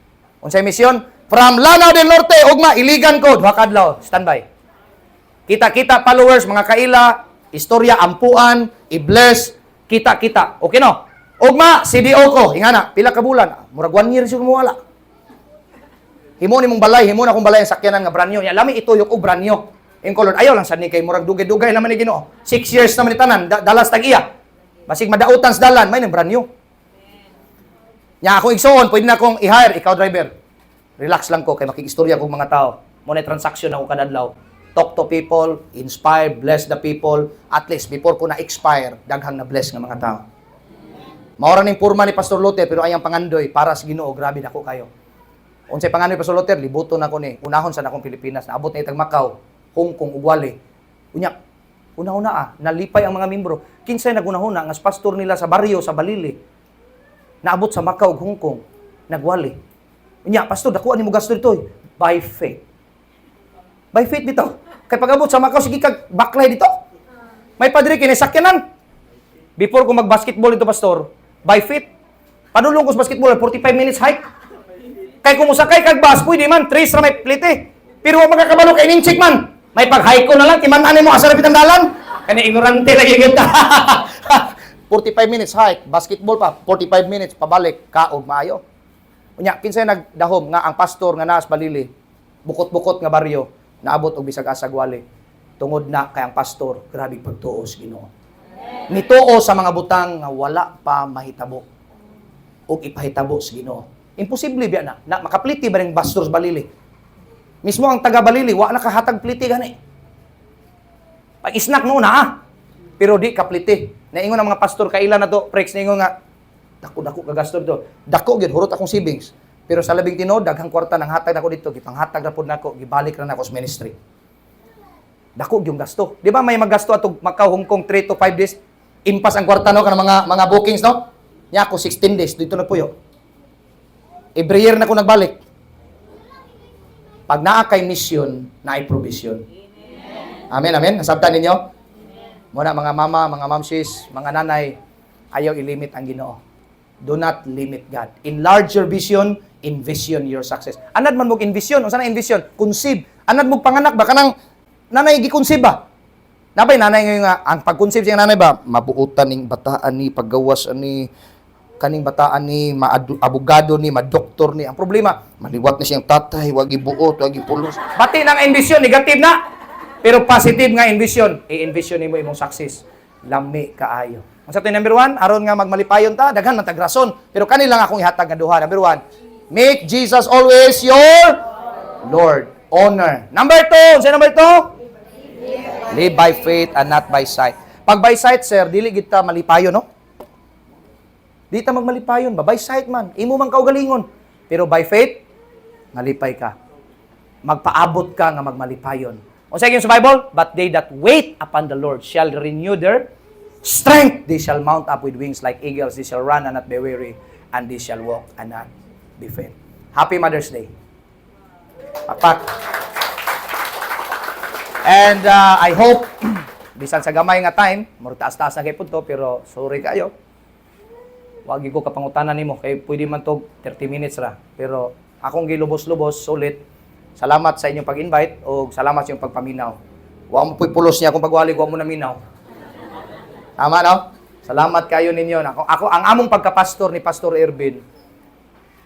Unsay misyon? From Lanao del Norte, ugma iligan ko duha ka adlaw. Standby. Kita-kita followers, mga kaila, istorya ampuan, i-bless, kita-kita. Okay no? Ugma CDO ko, ingana, pila ka bulan. Murag 1 year siguro wala. Himo ni mong balay, himo na kong balay ang sakyanan nga branyo. Ya lami ituyok og branyo. In color, ayaw lang sad ni kay murag dugay-dugay naman ni Ginoo. 6 years naman ni tanan, dalas tag-iya. Basig madautan sa dalan, may nang branyo. Nya ako igsoon, pwede na akong i-hire ikaw driver. Relax lang ko kay makikistorya kong mga tao. Mo na transaction ako kada adlaw. Talk to people, inspire, bless the people. At least before ko na-expire, daghang na bless nga mga tao. Maura ning purma ni Pastor Luther pero ayang pangandoy para sa Ginoo, grabe nako kayo. Unsay pangandoy Pastor Luther, libuto na ko ni. Unahon sa akong Pilipinas, naabot na itag Macau, Hong Kong, ug Wale. Unya, una-una nalipay ang mga membro. Kinsay nagunahuna nga pastor nila sa baryo sa Balili. Naabot sa Macau ug Hong Kong, nagwali. Unya, pastor, dako ani mo gasto dito by faith. By faith dito. Kay pag-abot sa Macau, sige kag baklay dito. May padre kini sakyanan. Before ko mag-basketball dito, pastor, by faith. Padulong ko sa basketball, 45 minutes hike. Kay kung musakay kag bus, pwede man, 3 ra may plite. Pero wag magkakabalo kay ninchik man. May pag-hike ko na lang, timan-ani mo asa rapit ang dalan. Kani ignorante lagi gyud ta. 45 minutes hike, basketball pa, 45 minutes pabalik, kaog maayo. Unya, kinsay nagdahom nga ang pastor nga naas Balili, bukot-bukot nga baryo, naabot og bisag asag Wale. Tungod na kay ang pastor, grabe pagtuo sa Ginoo. Nituo sa mga butang nga wala pa mahitabo ug ipahitabo sa Ginoo. Imposible biya na makapliti ba ning pastor sa Balili? Mismo ang taga Balili, wa nakahatag pliti gani. Pag isnak no na pero di kapliti. Naingon ang mga pastor kaila na to, prex naingon nga dako kagasto dito. Dako gyud hurot akong savings. Pero sa labing tinuod daghang kwarta nang hatag nako dito, gipanghatag ra pud nako, gibalik ra nako sa ministry. Dako gyud gasto. Di ba may maggasto atog Macau, Hong Kong 3 to 5 days? Impas ang kwarta no kanang mga bookings no? Nya ako 16 days dito na puyo. Every year na ko nagbalik. Pag naa kay mission, naay provision. Amen, amen. Nasabtan ninyo? Muna mga mama, mga mamsis, mga nanay, ayaw ilimit ang Ginoo. Do not limit God. Enlarge your vision, envision your success. Anad man mo envision, unsa na envision? Conceive. Anad mo panganak ba kanang nanay gi-conceive ba? Nabay nanay ngayon nga ang pag-conceive siyang nanay ba, mabuutan ning bataan ni paggawas ani kaning bataan ni abogado ni madoktor ni. Ang problema, maliwat na siyang tatay, wag ibuot, wag ipulos. Bati nang envision negative na. Pero positive nga envision, i-envision nimo imong success. Lami kaayo. Ang sa number 1, aron nga magmalipayon ta, daghan man tag rason. Pero kani lang akong ihatag nga duha. Number 1, make Jesus always your Lord. Honor. Number 2, say number 2? Live by faith and not by sight. Pag by sight, sir, dili gid ta malipayon, no? Di ta magmalipayon ba? By sight man. Imo man kaugalingon. Pero by faith, malipay ka. Magpaabot ka nga magmalipayon. O sa sa Bible, but they that wait upon the Lord shall renew their strength. They shall mount up with wings like eagles. They shall run and not be weary. And they shall walk and not be faint. Happy Mother's Day. Papak. And I hope, bisan sa gamay nga time, mura taas-taas na kayo po to, pero sorry kayo. Wag ko kapangutanan nimo kay pwede man to 30 minutes ra. Pero akong gilubos-lubos sulit. Salamat sa inyong pag-invite o salamat sa inyong pagpaminaw. Wa mo puy pulos niya kung pagwali wa mo na minaw. Tama no? Salamat kayo ninyo. Ako ang among pagkapastor ni Pastor Ervin.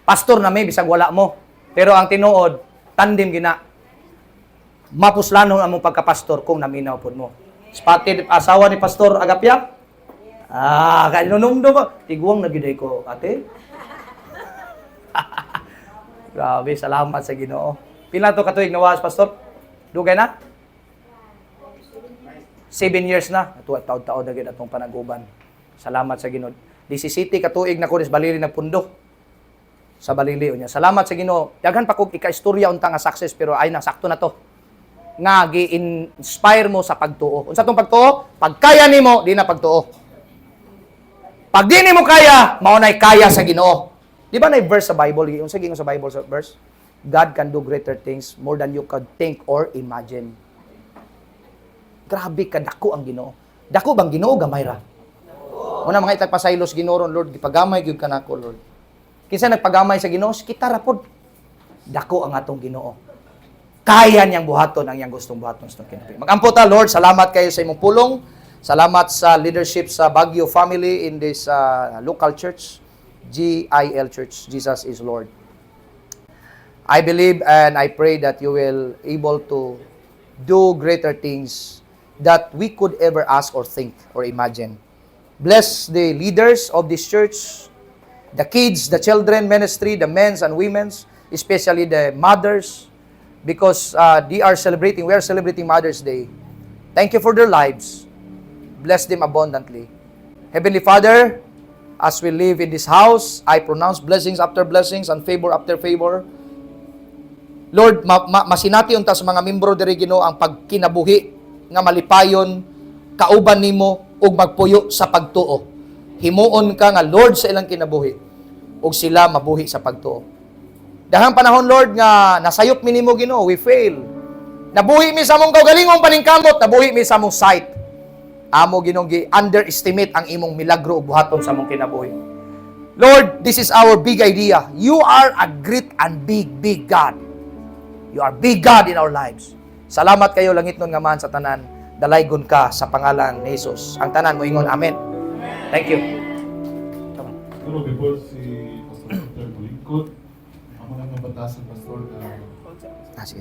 Pastor na may bisag wala mo. Pero ang tinuod tandem gina. Mapuslanon among pagkapastor kung naminaw pud mo. Spotted asawa ni Pastor Agapia. Kanunumdo ko. Tiguang na giday ko, ate. Grabe, salamat sa Ginoo. Pila to katuig nawas, Pastor? Dugay na? 7 years na. Taon-taon na gid atong panaguban. Salamat sa Ginoo. 17 katuig na ko sa Balili nagpundok. Sa Balili unya. Salamat sa Ginoo. Daghan pa kog ika-istorya unta nga success pero ay na sakto na to. Nga gi-inspire mo sa pagtuo. Unsa tong pagtuo? Pagkaya nimo, di na pagtuo. Pag di mo kaya, maunay kaya sa Ginoo. Di ba na verse sa Bible? Yung sa Bible sa verse? God can do greater things more than you could think or imagine. Grabe ka, dako ang Ginoo. Dako bang Ginoo, gamay ra? Una mga itagpasaylos Ginoo, Lord, gipagamay gyud ka nako, Lord. Kinsa nagpagamay sa Ginoo, kita ra pod. Dako ang atong Ginoo. Kaya niyang buhaton ang iyang gustong buhaton sa kinabuhi. Magampo ta, Lord, salamat kayo sa imong pulong. Salamat sa leadership sa Baguio family in this local church, GIL Church. Jesus is Lord. I believe and I pray that you will able to do greater things that we could ever ask or think or imagine. Bless the leaders of this church, the kids, the children ministry, the men's and women's, especially the mothers, because we are celebrating Mother's Day. Thank you for their lives. Bless them abundantly. Heavenly Father, as we live in this house, I pronounce blessings after blessings and favor after favor. Lord, masinati unta sa mga membro diri Ginoo ang pagkinabuhi nga malipayon kauban nimo ug magpuyo sa pagtuo. Himuon ka nga Lord sa ilang kinabuhi ug sila mabuhi sa pagtuo. Dahang panahon Lord nga nasayop mi nimo Ginoo, we fail. Nabuhi mi sa among kaugalingong paningkamot, nabuhi mi sa among sight. Amo Ginoo gi-underestimate ang imong milagro ug buhaton sa among kinabuhi. Lord, this is our big idea. You are a great and big God. You are big God in our lives. Salamat kayo langit nun nga man sa tanan. Dalaygon ka sa pangalan ni Jesus. Ang tanan mo ingon, amen. Thank you. Pero before si Pastor Peter Bulingkod, ang mga nabatasan, Pastor, Sige.